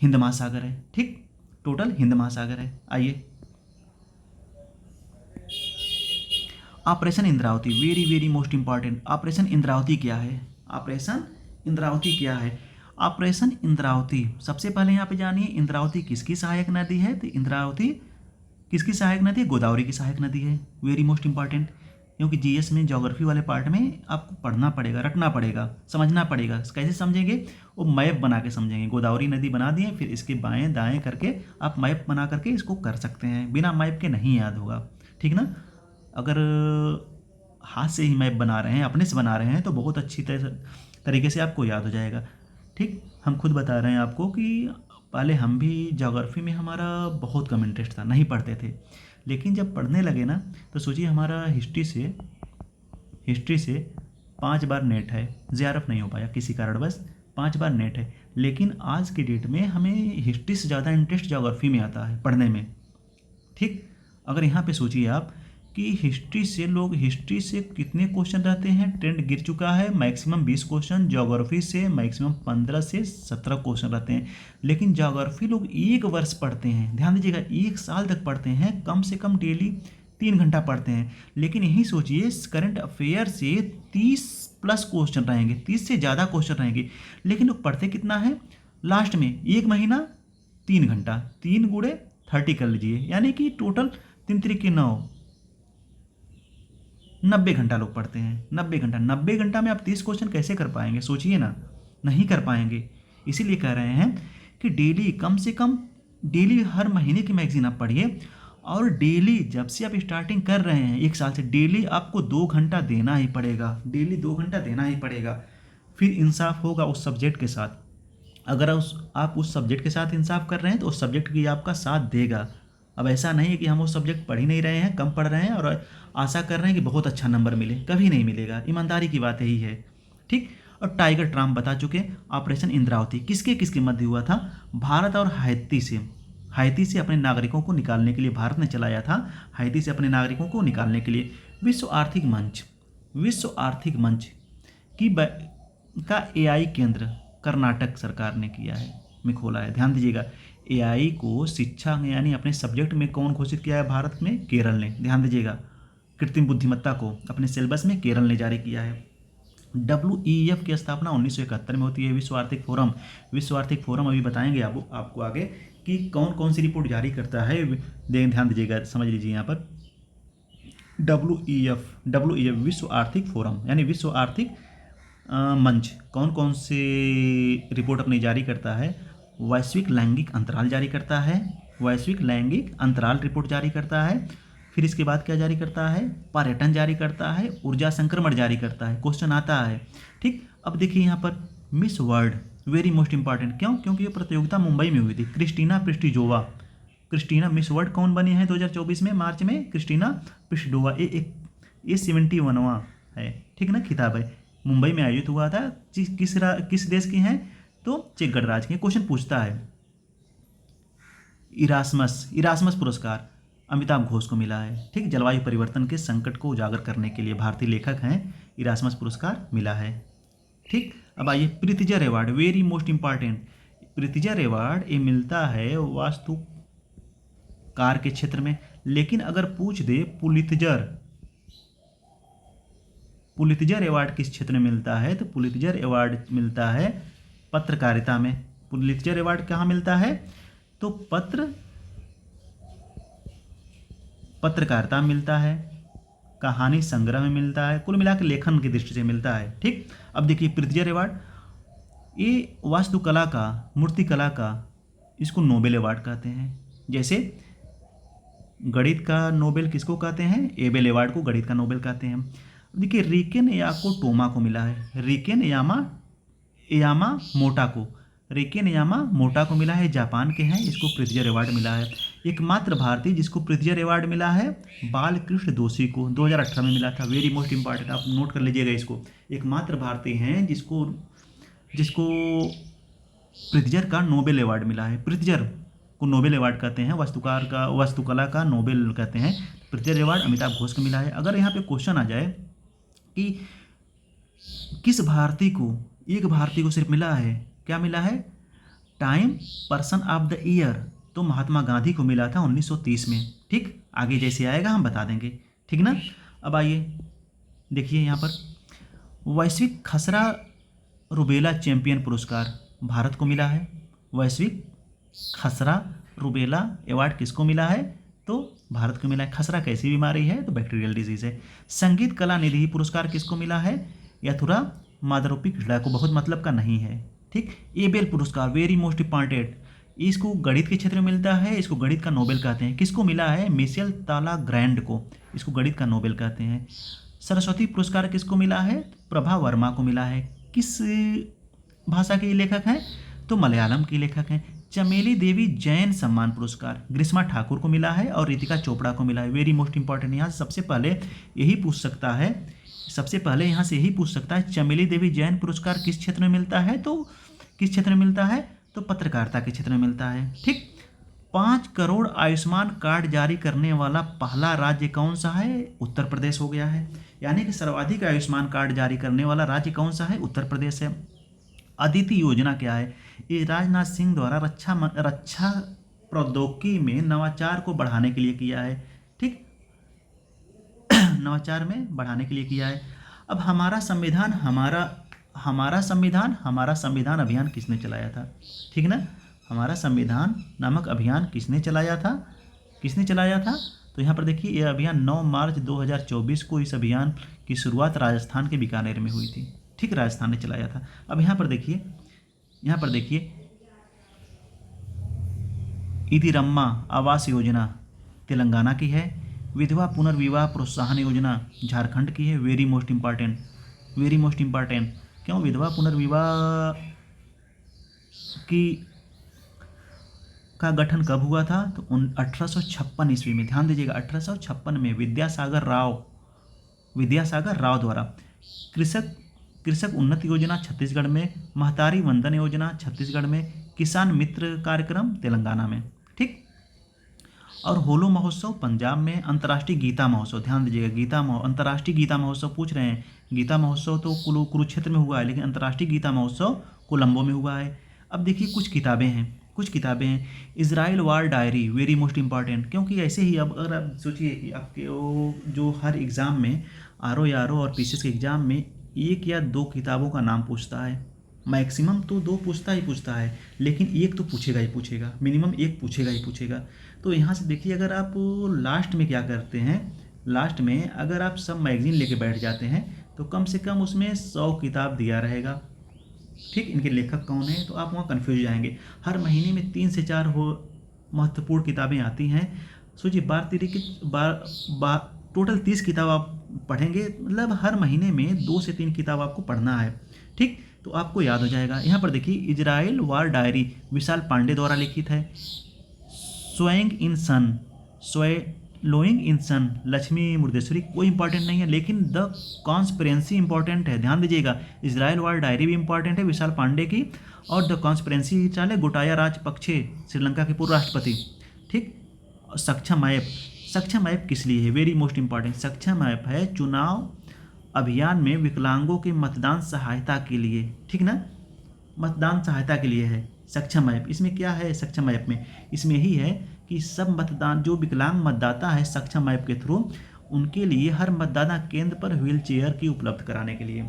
हिंद महासागर है, ठीक। टोटल हिंद महासागर है। आइए operation Indravati, very very most important. Operation Indravati क्या है? ऑपरेशन इंद्रावती क्या है? ऑपरेशन इंद्रावती, सबसे पहले यहाँ पे जानिए इंद्रावती किसकी सहायक नदी है? तो इंद्रावती किसकी सहायक नदी है? गोदावरी की सहायक नदी है। वेरी मोस्ट इंपॉर्टेंट, क्योंकि जीएस में ज्योग्राफी वाले पार्ट में आपको पढ़ना पड़ेगा, रटना पड़ेगा, समझना पड़ेगा। कैसे समझेंगे? वो मैप बना के समझेंगे। गोदावरी नदी बना दिए, फिर इसके बाएं दाएं करके आप मैप बना करके इसको कर सकते हैं। बिना मैप के नहीं याद होगा, ठीक ना? अगर हाथ से ही मैप बना रहे हैं, अपने से बना रहे हैं, तो बहुत अच्छी तरीके से आपको याद हो जाएगा। ठीक, हम खुद बता रहे हैं आपको कि पहले हम भी ज्योग्राफी में हमारा बहुत कम इंटरेस्ट था, नहीं पढ़ते थे। लेकिन जब पढ़ने लगे ना, तो सोचिए हमारा हिस्ट्री से 5 बार नेट है, जेआरएफ नहीं हो पाया किसी कारणवश, 5 बार नेट है। लेकिन आज की डेट में हमें हिस्ट्री से ज़्यादा इंटरेस्ट ज्योग्राफी में आता है पढ़ने में। ठीक, अगर यहाँ पे सोचिए आप कि हिस्ट्री से कितने क्वेश्चन रहते हैं, ट्रेंड गिर चुका है, मैक्सिमम 20 क्वेश्चन। ज्योग्राफी से मैक्सिमम 15 से 17 क्वेश्चन रहते हैं। लेकिन ज्योग्राफी लोग 1 वर्ष पढ़ते हैं, ध्यान दीजिएगा, 1 साल तक पढ़ते हैं, कम से कम डेली 3 घंटा पढ़ते हैं। लेकिन यही सोचिए करंट अफेयर से 30 प्लस क्वेश्चन रहेंगे, 30 से ज़्यादा क्वेश्चन रहेंगे। लेकिन लोग पढ़ते कितना है? लास्ट में 1 महीना 3 घंटा, 3 गुणे 30 कर लीजिए, यानी कि टोटल 3 3 9, 90 घंटा लोग पढ़ते हैं। 90 घंटा में आप 30 क्वेश्चन कैसे कर पाएंगे? सोचिए ना, नहीं कर पाएंगे। इसीलिए कह रहे हैं कि डेली, कम से कम डेली हर महीने की मैगजीन आप पढ़िए। और डेली जब से आप स्टार्टिंग कर रहे हैं 1 साल से, डेली आपको 2 घंटा देना ही पड़ेगा, डेली 2 घंटा देना ही पड़ेगा। फिर इंसाफ होगा उस सब्जेक्ट के साथ। अगर आप उस सब्जेक्ट के साथ इंसाफ कर रहे हैं तो उस सब्जेक्ट की आपका साथ देगा। अब ऐसा नहीं है कि हम वो सब्जेक्ट पढ़ ही नहीं रहे हैं, कम पढ़ रहे हैं और आशा कर रहे हैं कि बहुत अच्छा नंबर मिले, कभी नहीं मिलेगा। ईमानदारी की बात यही है। ठीक, और टाइगर ट्राम बता चुके। ऑपरेशन इंद्रावती किसके किसके मध्य हुआ था? भारत और हैती से। हैती से अपने नागरिकों को निकालने के लिए भारत ने चलाया था, हैती से अपने नागरिकों को निकालने के लिए। विश्व आर्थिक मंच की का एआई केंद्र कर्नाटक सरकार ने किया है, में खोला है। ध्यान दीजिएगा, एआई को शिक्षा यानी अपने सब्जेक्ट में कौन घोषित किया है भारत में? केरल ने। ध्यान दीजिएगा, कृत्रिम बुद्धिमत्ता को अपने सिलेबस में केरल ने जारी किया है। WEF की स्थापना 1971 में होती है। विश्व आर्थिक फोरम अभी बताएंगे आपको आगे कि कौन कौन सी रिपोर्ट जारी करता है। ध्यान दीजिएगा, समझ लीजिए यहाँ पर WEF विश्व आर्थिक फोरम यानी विश्व आर्थिक मंच कौन कौन से रिपोर्ट अपनी जारी करता है? वैश्विक लैंगिक अंतराल जारी करता है, वैश्विक लैंगिक अंतराल रिपोर्ट जारी करता है। फिर इसके बाद क्या जारी करता है? पर्यटन जारी करता है, ऊर्जा संक्रमण जारी करता है। क्वेश्चन आता है। ठीक, अब देखिए यहाँ पर miss world, very most important. क्यों? क्योंकि ये प्रतियोगिता मुंबई में हुई थी। क्रिस्टीना मिस वर्ल्ड कौन बनी है 2024 में मार्च में? क्रिस्टीना प्रिस्टोवा। ये 71वां है, ठीक ना, खिताब है। मुंबई में आयोजित हुआ था। किस देश की हैं? तो चेक गणराज्य के। क्वेश्चन पूछता है, इरास्मस पुरस्कार अमिताभ घोष को मिला है। ठीक, जलवायु परिवर्तन के संकट को उजागर करने के लिए भारतीय लेखक हैं, इरास्मस पुरस्कार मिला है। ठीक, अब आइए Pritzker award, very most important. Pritzker award ये मिलता है वास्तुकार के क्षेत्र में। लेकिन अगर पूछ दे पुलित्जर अवार्ड किस क्षेत्र में मिलता है? तो पुलित्जर अवार्ड मिलता है पत्रकारिता में। पुलित्जर अवार्ड कहाँ मिलता है? तो पत्रकारिता मिलता है, कहानी संग्रह में मिलता है, कुल मिलाकर लेखन की दृष्टि से मिलता है। ठीक, अब देखिए प्रित्जर अवार्ड ये वास्तुकला का, मूर्तिकला का, इसको नोबेल अवार्ड कहते हैं। जैसे गणित का नोबेल किसको कहते हैं? एबेल अवार्ड को गणित का नोबेल कहते हैं। देखिए रिकेन यामामोटो को मिला है, रिकेन यामामोटो को मिला है, जापान के हैं, इसको प्रित्जर अवार्ड मिला है। एकमात्र भारतीय जिसको प्रित्जर अवार्ड मिला है बालकृष्ण दोषी को, 2018 में मिला था। वेरी मोस्ट इंपॉर्टेंट, आप नोट कर लीजिएगा इसको। एकमात्र भारतीय हैं जिसको प्रित्जर का नोबेल अवार्ड मिला है। प्रित्जर को नोबेल अवार्ड कहते हैं, वास्तुकला का नोबेल कहते हैं। प्रित्जर अवार्ड अमिताभ घोष को मिला है। अगर यहाँ पे क्वेश्चन आ जाए कि किस भारतीय को, एक भारतीय को सिर्फ मिला है, क्या मिला है? Time person of the year, तो महात्मा गांधी को मिला था 1930 में। ठीक, आगे जैसे आएगा हम बता देंगे, ठीक ना। अब आइए देखिए यहाँ पर वैश्विक खसरा रुबेला चैंपियन पुरस्कार भारत को मिला है। वैश्विक खसरा रुबेला अवार्ड किसको मिला है? तो भारत को मिला है। खसरा कैसी बीमारी है? तो बैक्टीरियल डिजीज है। संगीत कला निधि पुरस्कार किसको मिला है? यथुरा मादरोपी क्रीड़ा को बहुत मतलब का नहीं है। ठीक। एबेल पुरस्कार वेरी मोस्ट इंपॉर्टेंट, इसको गणित के क्षेत्र में मिलता है, इसको गणित का नोबेल कहते हैं। किसको मिला है? मिशेल ताला ग्रैंड को, इसको गणित का नोबेल कहते हैं। सरस्वती पुरस्कार किसको मिला है? प्रभा वर्मा को मिला है। किस भाषा के लेखक हैं? तो मलयालम के लेखक हैं। चमेली देवी जैन सम्मान पुरस्कार ग्रीष्मा ठाकुर को मिला है और रितिका चोपड़ा को मिला है। वेरी मोस्ट इंपॉर्टेंट, यहाँ से सबसे पहले यही पूछ सकता है, सबसे पहले यहाँ से यही पूछ सकता है चमेली देवी जैन पुरस्कार किस क्षेत्र में मिलता है? तो किस क्षेत्र में मिलता है? तो पत्रकारिता के क्षेत्र में मिलता है। ठीक। 5 करोड़ आयुष्मान कार्ड जारी करने वाला पहला राज्य कौन सा है? उत्तर प्रदेश हो गया है। यानी कि सर्वाधिक आयुष्मान कार्ड जारी करने वाला राज्य कौन सा है? उत्तर प्रदेश है। अदिति योजना क्या है? ये राजनाथ सिंह द्वारा रक्षा प्रौद्योगिकी में नवाचार को बढ़ाने के लिए किया है। ठीक। नवाचार में बढ़ाने के लिए किया है। अब हमारा संविधान अभियान किसने चलाया था? ठीक ना, हमारा संविधान नामक अभियान किसने चलाया था? तो यहाँ पर देखिए यह अभियान 9 मार्च 2024 को इस अभियान की शुरुआत राजस्थान के बीकानेर में हुई थी। ठीक, राजस्थान ने चलाया था। अब यहाँ पर देखिए इदिरम्मा आवास योजना तेलंगाना की है। विधवा पुनर्विवाह प्रोत्साहन योजना झारखंड की है। Very most important. क्यों? विधवा पुनर्विवाह का गठन कब हुआ था? तो 1856 ईस्वी में। ध्यान दीजिएगा, 1856 में विद्यासागर राव द्वारा कृषक उन्नति योजना छत्तीसगढ़ में, महतारी वंदन योजना छत्तीसगढ़ में, किसान मित्र कार्यक्रम तेलंगाना में। ठीक। और होलो महोत्सव पंजाब में, अंतर्राष्ट्रीय गीता महोत्सव, ध्यान दीजिएगा अंतर्राष्ट्रीय गीता महोत्सव पूछ रहे हैं। गीता महोत्सव तो कुरुक्षेत्र में हुआ है, लेकिन अंतर्राष्ट्रीय गीता महोत्सव कोलंबो में हुआ है। अब देखिए कुछ किताबें हैं। इजराइल वार डायरी वेरी मोस्ट इंपॉर्टेंट, क्योंकि ऐसे ही अब अगर आप सोचिए कि आपके जो हर एग्ज़ाम में आर और पीसीएस के एग्ज़ाम में 1 या 2 किताबों का नाम पूछता है। मैक्सिमम तो 2 पूछता है, लेकिन 1 तो पूछेगा ही पूछेगा, मिनिमम 1 पूछेगा ही पूछेगा। तो यहाँ से देखिए, अगर आप लास्ट में क्या करते हैं, लास्ट में अगर आप सब मैगजीन लेके बैठ जाते हैं तो कम से कम उसमें 100 किताब दिया रहेगा। ठीक, इनके लेखक कौन है? तो आप वहाँ कन्फ्यूज जाएंगे। हर महीने में 3 से 4 महत्वपूर्ण किताबें आती हैं। सोचिए टोटल 30 किताब आप पढ़ेंगे, मतलब हर महीने में 2 से 3 किताब आपको पढ़ना है। ठीक, तो आपको याद हो जाएगा। यहाँ पर देखिए इजराइल वार डायरी विशाल पांडे द्वारा लिखित है। लोइंग इन सन लक्ष्मी मुर्देश्वरी कोई इंपॉर्टेंट नहीं है, लेकिन द कॉन्स्पिरेंसी इंपॉर्टेंट है। ध्यान दीजिएगा, इजराइल वार डायरी भी इंपॉर्टेंट है विशाल पांडे की, और द कॉन्स्पिरेंसी चाले गोटाया राजपक्षे श्रीलंका के पूर्व राष्ट्रपति। ठीक। सक्षम ऐप किस लिए है? Very most important. सक्षम ऐप है चुनाव अभियान में विकलांगों के मतदान सहायता के लिए। ठीक ना, मतदान सहायता के लिए है सक्षम ऐप। इसमें क्या है सक्षम ऐप में? इसमें यही है कि सब मतदान जो विकलांग मतदाता है सक्षम ऐप के थ्रू, उनके लिए हर मतदाता केंद्र पर व्हील चेयर की उपलब्ध कराने के लिए।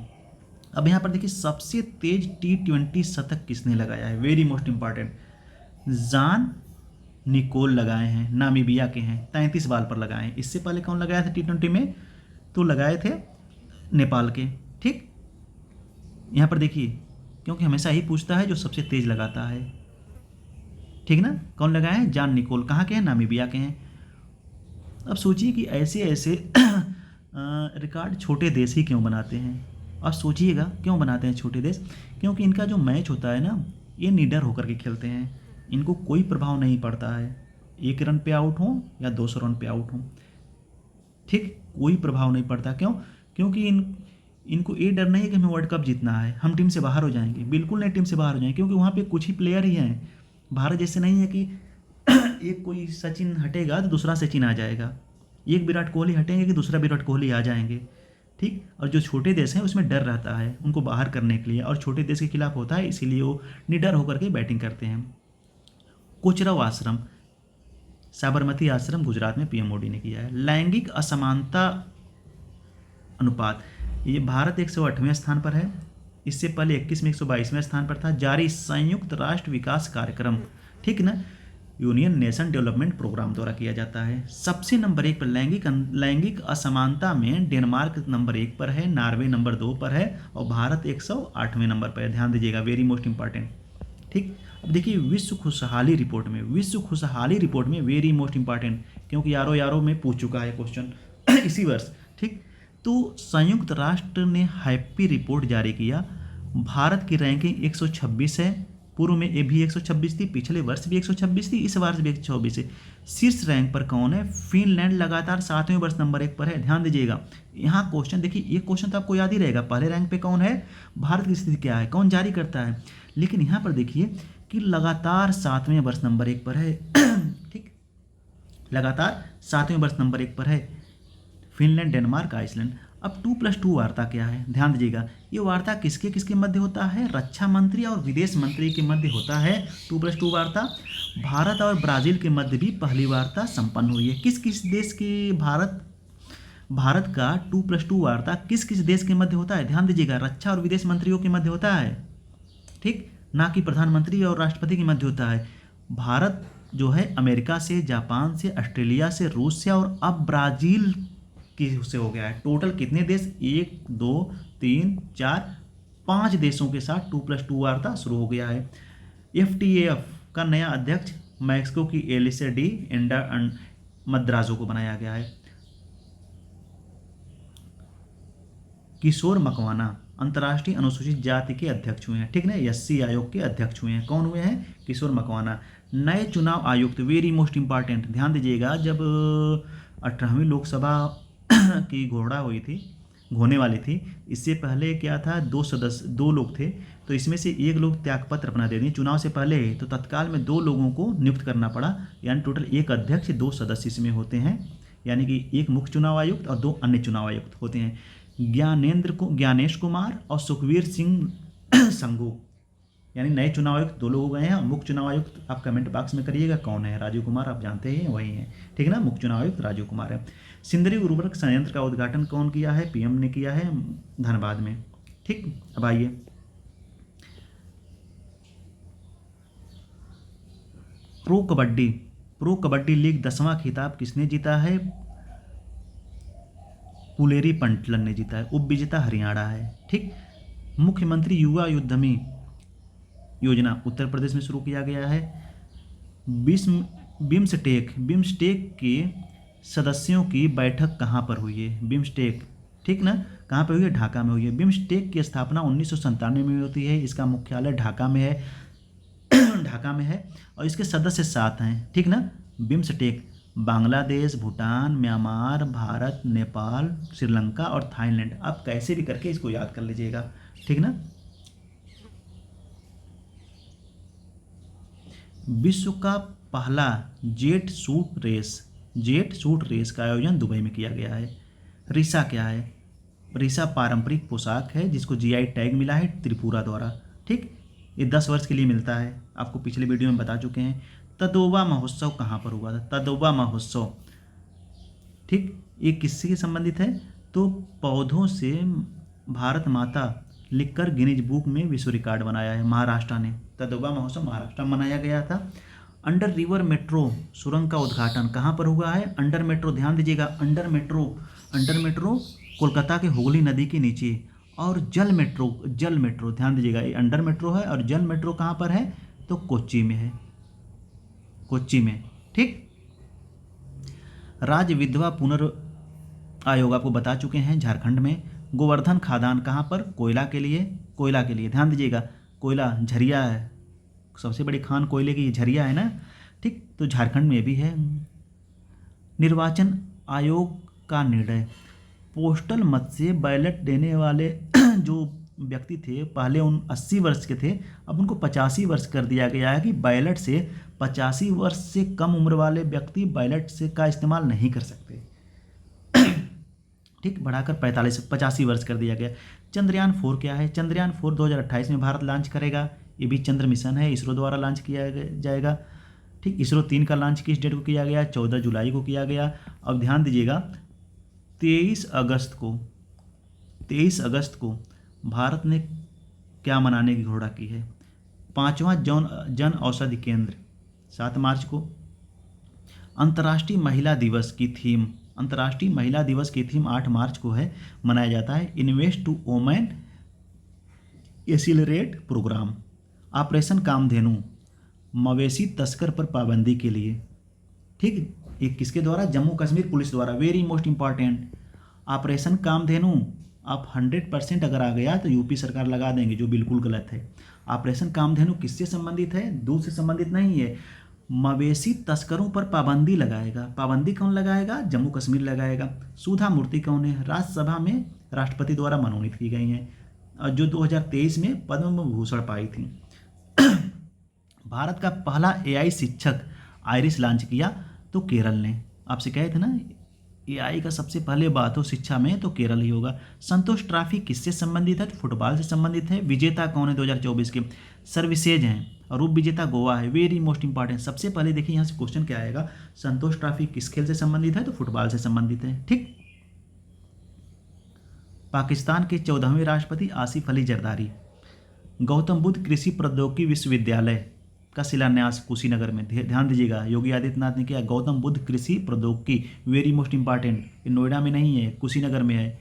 अब यहाँ पर देखिए सबसे तेज T20 शतक किसने लगाया है? Very most important. जान निकोल लगाए हैं, नामीबिया के हैं, 33 बॉल पर लगाए हैं। इससे पहले कौन लगाया था T20 में? तो लगाए थे नेपाल के। ठीक, यहाँ पर देखिए, क्योंकि हमेशा ही पूछता है जो सबसे तेज लगाता है। ठीक ना, कौन लगाए हैं? जान निकोल। कहाँ के हैं? नामीबिया के हैं। अब सोचिए कि ऐसे रिकॉर्ड छोटे देश ही क्यों बनाते हैं? अब सोचिएगा क्यों बनाते हैं छोटे देश? क्योंकि इनका जो मैच होता है ना, ये निडर होकर के खेलते हैं, इनको कोई प्रभाव नहीं पड़ता है 1 रन पे आउट हो या 200 रन पे आउट हो। ठीक, कोई प्रभाव नहीं पड़ता। क्यों? क्योंकि इनको ये डर नहीं है कि हमें वर्ल्ड कप जीतना है, हम टीम से बाहर हो जाएंगे। बिल्कुल नहीं टीम से बाहर हो जाएंगे, क्योंकि वहाँ पे कुछ ही प्लेयर ही हैं। भारत जैसे नहीं है कि एक कोई सचिन हटेगा तो दूसरा सचिन आ जाएगा, एक विराट कोहली हटेंगे कि दूसरा विराट कोहली आ जाएंगे। ठीक, और जो छोटे देश हैं उसमें डर रहता है उनको बाहर करने के लिए, और छोटे देश के खिलाफ होता है, इसीलिए वो निडर होकर के बैटिंग करते हैं। कोचरव आश्रम, साबरमती आश्रम गुजरात में पीएम मोदी ने किया है। लैंगिक असमानता अनुपात। ये भारत 108वें स्थान पर है, इससे पहले 21 में 122वें स्थान पर था। जारी संयुक्त राष्ट्र विकास कार्यक्रम, ठीक ना, यूनियन नेशन डेवलपमेंट प्रोग्राम द्वारा किया जाता है। सबसे नंबर 1 पर लैंगिक असमानता में डेनमार्क नंबर 1 पर है, नॉर्वे नंबर 2 पर है और भारत 108वें नंबर पर है। ध्यान दीजिएगा, वेरी मोस्ट इंपॉर्टेंट। ठीक, अब देखिए विश्व खुशहाली रिपोर्ट में वेरी मोस्ट इंपॉर्टेंट, क्योंकि यारो में पूछ चुका है क्वेश्चन इसी वर्ष। ठीक, तो संयुक्त राष्ट्र ने हैप्पी रिपोर्ट जारी किया। भारत की रैंकिंग 126 है, पूर्व में ये भी 126 थी, पिछले वर्ष भी 126 थी, इस वर्ष भी 124 है। शीर्ष रैंक पर कौन है? फिनलैंड लगातार 7वें वर्ष नंबर 1 पर है। ध्यान दीजिएगा, यहाँ क्वेश्चन देखिए, ये क्वेश्चन तो आपको याद ही रहेगा, पहले रैंक पे कौन है, भारत की स्थिति क्या है, कौन जारी करता है, लेकिन यहाँ पर देखिए कि लगातार 7वें वर्ष नंबर 1 पर है। ठीक, लगातार 7वें वर्ष नंबर 1 पर है फिनलैंड, डेनमार्क, आइसलैंड। अब 2+2 वार्ता क्या है? ध्यान दीजिएगा, ये वार्ता किसके किसके मध्य होता है? रक्षा मंत्री और विदेश मंत्री के मध्य होता है 2+2 वार्ता। भारत और ब्राज़ील के मध्य भी पहली वार्ता संपन्न हुई है। किस किस देश की भारत का 2+2 वार्ता किस किस देश के मध्य होता है? ध्यान दीजिएगा, रक्षा और विदेश मंत्रियों के मध्य होता है, ठीक, ना कि प्रधानमंत्री और राष्ट्रपति के मध्य होता है। भारत जो है अमेरिका से, जापान से, ऑस्ट्रेलिया से, रूस से और अब ब्राज़ील की से हो गया है। टोटल कितने देश? 1 2 3 4 5 देशों के साथ 2+2 वार्ता शुरू हो गया है। FATF का नया अध्यक्ष मैक्सिको की एलिसा डी मद्राजो को बनाया गया है। किशोर मकवाना अंतर्राष्ट्रीय अनुसूचित जाति के अध्यक्ष हुए हैं, ठीक ना, SC आयोग के अध्यक्ष हुए हैं। कौन हुए हैं? किशोर मकवाना। नए चुनाव आयुक्त, वेरी मोस्ट इंपॉर्टेंट, ध्यान दीजिएगा, जब 18वीं लोकसभा की होने वाली थी, इससे पहले क्या था, 2 लोग थे, तो इसमें से एक लोग त्यागपत्र अपना दे दिए चुनाव से पहले, तो तत्काल में 2 लोगों को नियुक्त करना पड़ा, यानी टोटल 1 अध्यक्ष, 2 सदस्य इसमें होते हैं, यानी कि 1 मुख्य चुनाव आयुक्त और 2 अन्य चुनाव आयुक्त होते हैं। ज्ञानेश कुमार और सुखवीर सिंह संघू, यानी नए चुनाव आयुक्त 2 लोग गए हैं। मुख्य चुनाव आयुक्त आप कमेंट बॉक्स में करिएगा कौन है, राजीव कुमार, आप जानते हैं वही हैं, ठीक है ना, मुख्य चुनाव आयुक्त राजीव कुमार है। सिंदरी उर्वरक संयंत्र का उद्घाटन कौन किया है? PM ने किया है, धनबाद में। ठीक, अब आइए प्रो कबड्डी लीग 10वां खिताब किसने जीता है? पुलेरी पंटलन ने जीता है, उपविजेता हरियाणा है। ठीक, मुख्यमंत्री युवा उद्यमी योजना उत्तर प्रदेश में शुरू किया गया है। बिम्स्टेक के सदस्यों की बैठक कहाँ पर हुई है? बिम्स्टेक, ठीक ना, कहाँ पर हुई है? ढाका में हुई है। बिम्स्टेक की स्थापना 1997 में होती है, इसका मुख्यालय ढाका में है और इसके सदस्य 7 हैं, ठीक ना। बिम्स्टेक बांग्लादेश, भूटान, म्यांमार, भारत, नेपाल, श्रीलंका और थाईलैंड। आप कैसे भी करके इसको याद कर लीजिएगा, ठीक ना। विश्व का पहला जेट सूट रेस का आयोजन दुबई में किया गया है। रिसा क्या है? रिसा पारंपरिक पोशाक है जिसको GI टैग मिला है त्रिपुरा द्वारा। ठीक, ये 10 वर्ष के लिए मिलता है, आपको पिछले वीडियो में बता चुके हैं। तदोबा महोत्सव कहाँ पर हुआ था? तदोबा महोत्सव, ठीक, ये किससे संबंधित है? तो पौधों से भारत माता लिखकर गिनीज बुक में विश्व रिकॉर्ड बनाया है महाराष्ट्र ने। तदोबा महोत्सव महाराष्ट्र में मनाया गया था। अंडर रिवर मेट्रो सुरंग का उद्घाटन कहाँ पर हुआ है? अंडर मेट्रो, ध्यान दीजिएगा, अंडर मेट्रो कोलकाता के हुगली नदी के नीचे। और जल मेट्रो ध्यान दीजिएगा, ये अंडर मेट्रो है और जल मेट्रो कहाँ पर है? तो कोच्चि में है, कोच्चि में। ठीक, राज्य विधवा आयोग आपको बता चुके हैं, झारखंड में। गोवर्धन खादान कहाँ पर? कोयला के लिए ध्यान दीजिएगा, कोयला झरिया है, सबसे बड़ी खान कोयले की झरिया है ना। ठीक, तो झारखंड में भी है। निर्वाचन आयोग का निर्णय, पोस्टल मत से बैलेट देने वाले जो व्यक्ति थे पहले 80 वर्ष के थे, अब उनको 85 वर्ष कर दिया गया है कि बैलेट से 85 वर्ष से कम उम्र वाले व्यक्ति बैलेट से का इस्तेमाल नहीं कर सकते। ठीक, बढ़ाकर 85 वर्ष कर दिया गया। चंद्रयान 4 क्या है? चंद्रयान 4 2028 में भारत लॉन्च करेगा। ये भी चंद्र मिशन है, इसरो द्वारा लॉन्च किया जाएगा। ठीक, इसरो 3 का लॉन्च किस डेट को किया गया? 14 जुलाई को किया गया। अब ध्यान दीजिएगा, 23 अगस्त को 23 अगस्त को भारत ने क्या मनाने की घोषणा की है? 5वां जन औषधि केंद्र 7 मार्च को। अंतर्राष्ट्रीय महिला दिवस की थीम 8 मार्च को है, मनाया जाता है। Invest to women accelerate program. Operation Kamdhenu मवेशी तस्कर पर पाबंदी के लिए, ठीक। ये किसके द्वारा? जम्मू कश्मीर पुलिस द्वारा। Very most important, operation Kamdhenu आप 100% अगर आ गया तो यूपी सरकार लगा देंगे, जो बिल्कुल गलत है। ऑपरेशन कामधेनु किससे संबंधित है? दूध से संबंधित नहीं है। मवेशी तस्करों पर पाबंदी लगाएगा। पाबंदी कौन लगाएगा? जम्मू कश्मीर लगाएगा। सुधा मूर्ति कौन है? राज्यसभा में राष्ट्रपति द्वारा मनोनीत की गई हैं, जो 2023 में पद्म भूषण पाई थी। भारत का पहला एआई शिक्षक आइरिस लॉन्च किया तो केरल ने। आपसे कहे थे ना एआई का सबसे पहले बात हो शिक्षा में तो केरल ही होगा। संतोष ट्रॉफी किससे संबंधित है? तो फुटबॉल से संबंधित है। विजेता कौन है 2024 के? सर्विसेज हैं और उप विजेता गोवा है। Very most important. सबसे पहले देखिए यहाँ से क्वेश्चन क्या आएगा, संतोष ट्रॉफी किस खेल से संबंधित है? तो फुटबॉल से संबंधित है, ठीक। पाकिस्तान के 14वें राष्ट्रपति आसिफ अली जरदारी। गौतम बुद्ध कृषि प्रौद्योगिकी विश्वविद्यालय का शिलान्यास कुशीनगर में, ध्यान दीजिएगा, योगी आदित्यनाथ ने किया। गौतम बुद्ध कृषि प्रौद्योगिकी, वेरी मोस्ट इंपॉर्टेंट, नोएडा में नहीं है, कुशीनगर में है।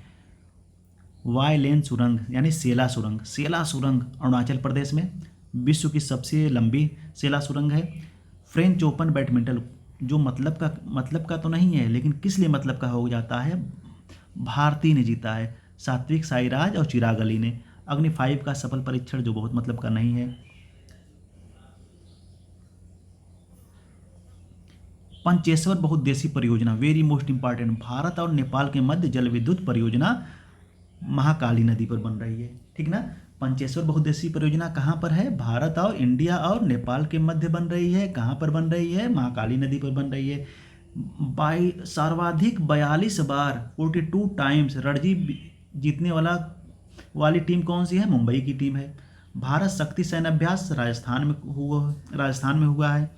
वाई लेन सुरंग यानी सेला सुरंग, सेला सुरंग अरुणाचल प्रदेश में विश्व की सबसे लंबी सेला सुरंग है। फ्रेंच ओपन बैडमिंटन, जो मतलब का तो नहीं है, लेकिन किस लिए मतलब का हो जाता है? भारती ने जीता है, सात्विक साईराज और चिराग अली ने। अग्नि 5 का सफल परीक्षण, जो बहुत मतलब का नहीं है। पंचेश्वर बहुउद्देशीय परियोजना, वेरी मोस्ट इंपॉर्टेंट, भारत और नेपाल के मध्य जल विद्युत परियोजना महाकाली नदी पर बन रही है, ठीक ना। पंचेश्वर बहुउद्देशीय परियोजना कहाँ पर है? भारत और इंडिया और नेपाल के मध्य बन रही है। कहाँ पर बन रही है? महाकाली नदी पर बन रही है। सर्वाधिक 42 बार 42 टाइम्स रणजी जीतने वाली टीम कौन सी है? मुंबई की टीम है। भारत शक्ति सैन्य अभ्यास राजस्थान में हुआ है।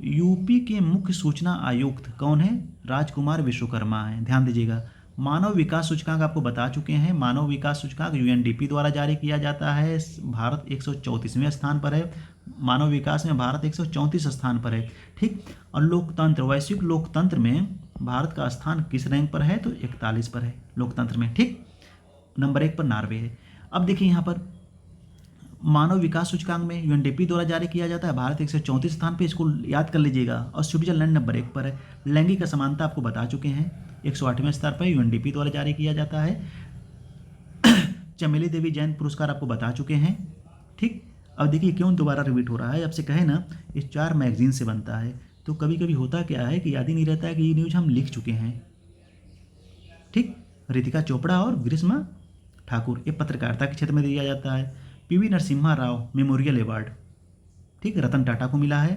यूपी के मुख्य सूचना आयुक्त कौन है? राजकुमार विश्वकर्मा है, ध्यान दीजिएगा। मानव विकास सूचकांक आपको बता चुके हैं। मानव विकास सूचकांक यूएनडीपी द्वारा जारी किया जाता है। भारत 134वें स्थान पर है। मानव विकास में भारत 134 स्थान पर है, ठीक। और लोकतंत्र, वैश्विक लोकतंत्र में भारत का स्थान किस रैंक पर है? तो 41 पर है लोकतंत्र में, ठीक। नंबर 1 पर नॉर्वे है। अब देखिए यहाँ पर मानव विकास सूचकांक में यूएनडीपी द्वारा जारी किया जाता है, भारत 134 स्थान पे, इसको याद कर लीजिएगा। और स्विट्जरलैंड नंबर 1 पर है। लैंगिक असमानता आपको बता चुके हैं, 108वें स्तर पर यूएनडीपी द्वारा जारी किया जाता है। चमेली देवी जैन पुरस्कार आपको बता चुके हैं, ठीक। अब देखिए क्यों दोबारा रिपीट हो रहा है, आपसे कहे ना ये 4 मैगजीन से बनता है, तो कभी कभी होता क्या है कि याद ही नहीं रहता है कि ये न्यूज़ हम लिख चुके हैं, ठीक। रितिका चोपड़ा और ग्रीष्मा ठाकुर, ये पत्रकारिता के क्षेत्र में दिया जाता है। PV Narasimha Rao memorial award, ठीक, रतन टाटा को मिला है।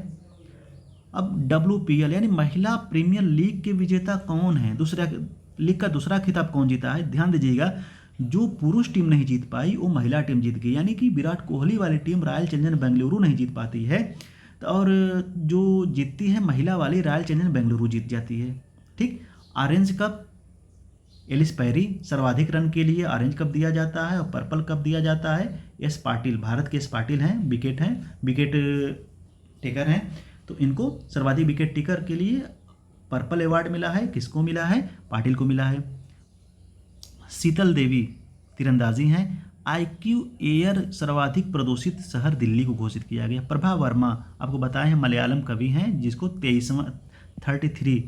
अब WPL यानी महिला प्रीमियर लीग के विजेता कौन है? दूसरा लीग का दूसरा खिताब कौन जीता है? ध्यान दीजिएगा, जो पुरुष टीम नहीं जीत पाई वो महिला टीम जीत गई, यानी कि विराट कोहली वाली टीम रॉयल चैलेंजर्स बेंगलुरु नहीं जीत पाती है, और जो जीतती है महिला वाली रॉयल चैलेंजर्स बेंगलुरु जीत जाती है, ठीक। ऑरेंज कप एलिस पैरी सर्वाधिक रन के लिए ऑरेंज कप दिया जाता है, और पर्पल कप दिया जाता है एस पाटिल, भारत के एस पाटिल हैं, विकेट टेकर हैं, तो इनको सर्वाधिक विकेट टेकर के लिए पर्पल अवार्ड मिला है। किसको मिला है? पाटिल को मिला है। शीतल देवी तीरंदाजी हैं। IQ एयर सर्वाधिक प्रदूषित शहर दिल्ली को घोषित किया गया। प्रभा वर्मा आपको बताए हैं मलयालम कवि हैं, जिसको 33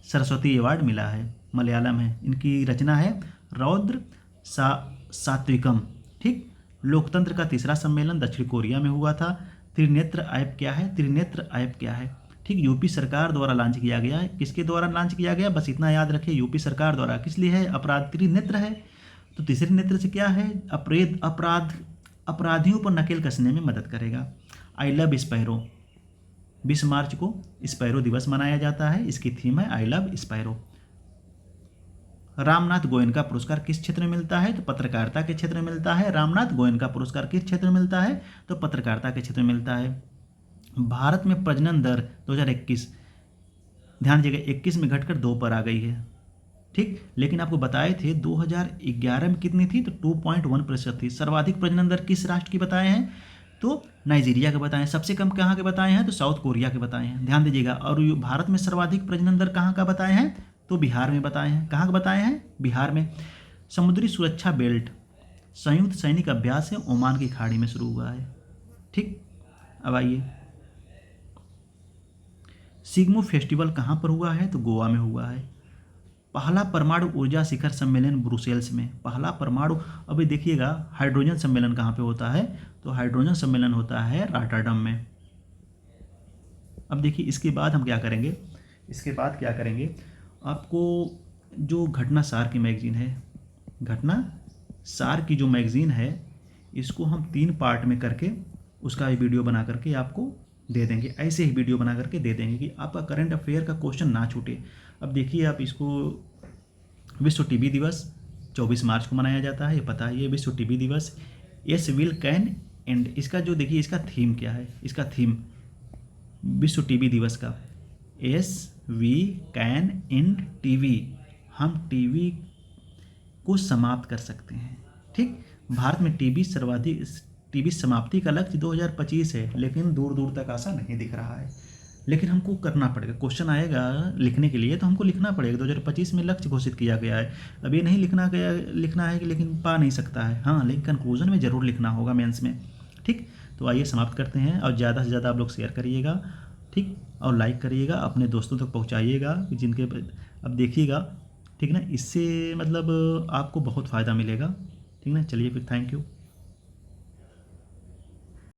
सरस्वती अवार्ड मिला है, मलयालम है। इनकी रचना है रौद्र सात्विकम, ठीक। लोकतंत्र का तीसरा सम्मेलन दक्षिण कोरिया में हुआ था। त्रिनेत्र ऐप क्या है? ठीक, यूपी सरकार द्वारा लॉन्च किया गया है। किसके द्वारा लॉन्च किया गया? बस इतना याद रखिए, यूपी सरकार द्वारा। किस लिए है? अपराध त्रिनेत्र है, तो तीसरे नेत्र से क्या है? अपराधियों पर नकेल कसने में मदद करेगा। आई लव स्पैरो, 20 मार्च को स्पैरो दिवस मनाया जाता है। इसकी थीम है I love sparrow. Ramnath Goenka पुरस्कार किस क्षेत्र में मिलता है? तो पत्रकारिता के क्षेत्र में मिलता है। रामनाथ गोयनका पुरस्कार किस क्षेत्र में मिलता है? तो पत्रकारिता के क्षेत्र में मिलता है। भारत में प्रजनन दर 2021, ध्यान दीजिएगा, 21 में घटकर 2 पर आ गई है। ठीक। लेकिन आपको बताए थे 2011 में कितनी थी, तो 2.1% थी। सर्वाधिक प्रजनन दर किस राष्ट्र की बताए हैं, तो नाइजीरिया के बताए हैं। सबसे कम कहाँ के बताए हैं, तो साउथ कोरिया के बताए हैं, ध्यान दीजिएगा। और भारत में सर्वाधिक प्रजनन दर कहाँ का बताए हैं, तो बिहार में बताए हैं। कहाँ का बताए हैं, बिहार में। समुद्री सुरक्षा बेल्ट संयुक्त सैनिक अभ्यास है ओमान की खाड़ी में शुरू हुआ है। ठीक। अब आइए, सिग्मो फेस्टिवल कहाँ पर हुआ है, तो गोवा में हुआ है। पहला परमाणु ऊर्जा शिखर सम्मेलन ब्रुसेल्स में। पहला परमाणु, अभी देखिएगा हाइड्रोजन सम्मेलन कहाँ पे होता है, तो हाइड्रोजन सम्मेलन होता है रॉटरडम में। अब देखिए इसके बाद हम क्या करेंगे, इसके बाद क्या करेंगे, आपको जो घटना सार की मैगजीन है, घटना सार की जो मैगजीन है, इसको हम 3 पार्ट में करके उसका वीडियो बना करके आपको दे देंगे। ऐसे ही वीडियो बना करके दे देंगे कि आपका करंट अफेयर का क्वेश्चन ना छूटे। अब देखिए आप इसको, विश्व टीबी दिवस 24 मार्च को मनाया जाता है, ये पता है, ये विश्व टीबी दिवस। एस विल कैन एंड, इसका जो देखिए इसका थीम क्या है, इसका थीम विश्व टीबी दिवस का, S V can and TV, हम टीवी को समाप्त कर सकते हैं। ठीक। भारत में टीबी समाप्ति का लक्ष्य 2025 है, लेकिन दूर दूर तक ऐसा नहीं दिख रहा है। लेकिन हमको करना पड़ेगा, क्वेश्चन आएगा लिखने के लिए तो हमको लिखना पड़ेगा। 2025 में लक्ष्य घोषित किया गया है, अब ये नहीं लिखना है कि लेकिन पा नहीं सकता है, हाँ, लेकिन कंक्लूजन में ज़रूर लिखना होगा मेंस में। ठीक। तो आइए समाप्त करते हैं, और ज़्यादा से ज़्यादा आप लोग शेयर करिएगा, ठीक, और लाइक करिएगा, अपने दोस्तों तक पहुँचाइएगा जिनके, अब देखिएगा, ठीक ना, इससे मतलब आपको बहुत फ़ायदा मिलेगा। ठीक ना, चलिए फिर, थैंक यू।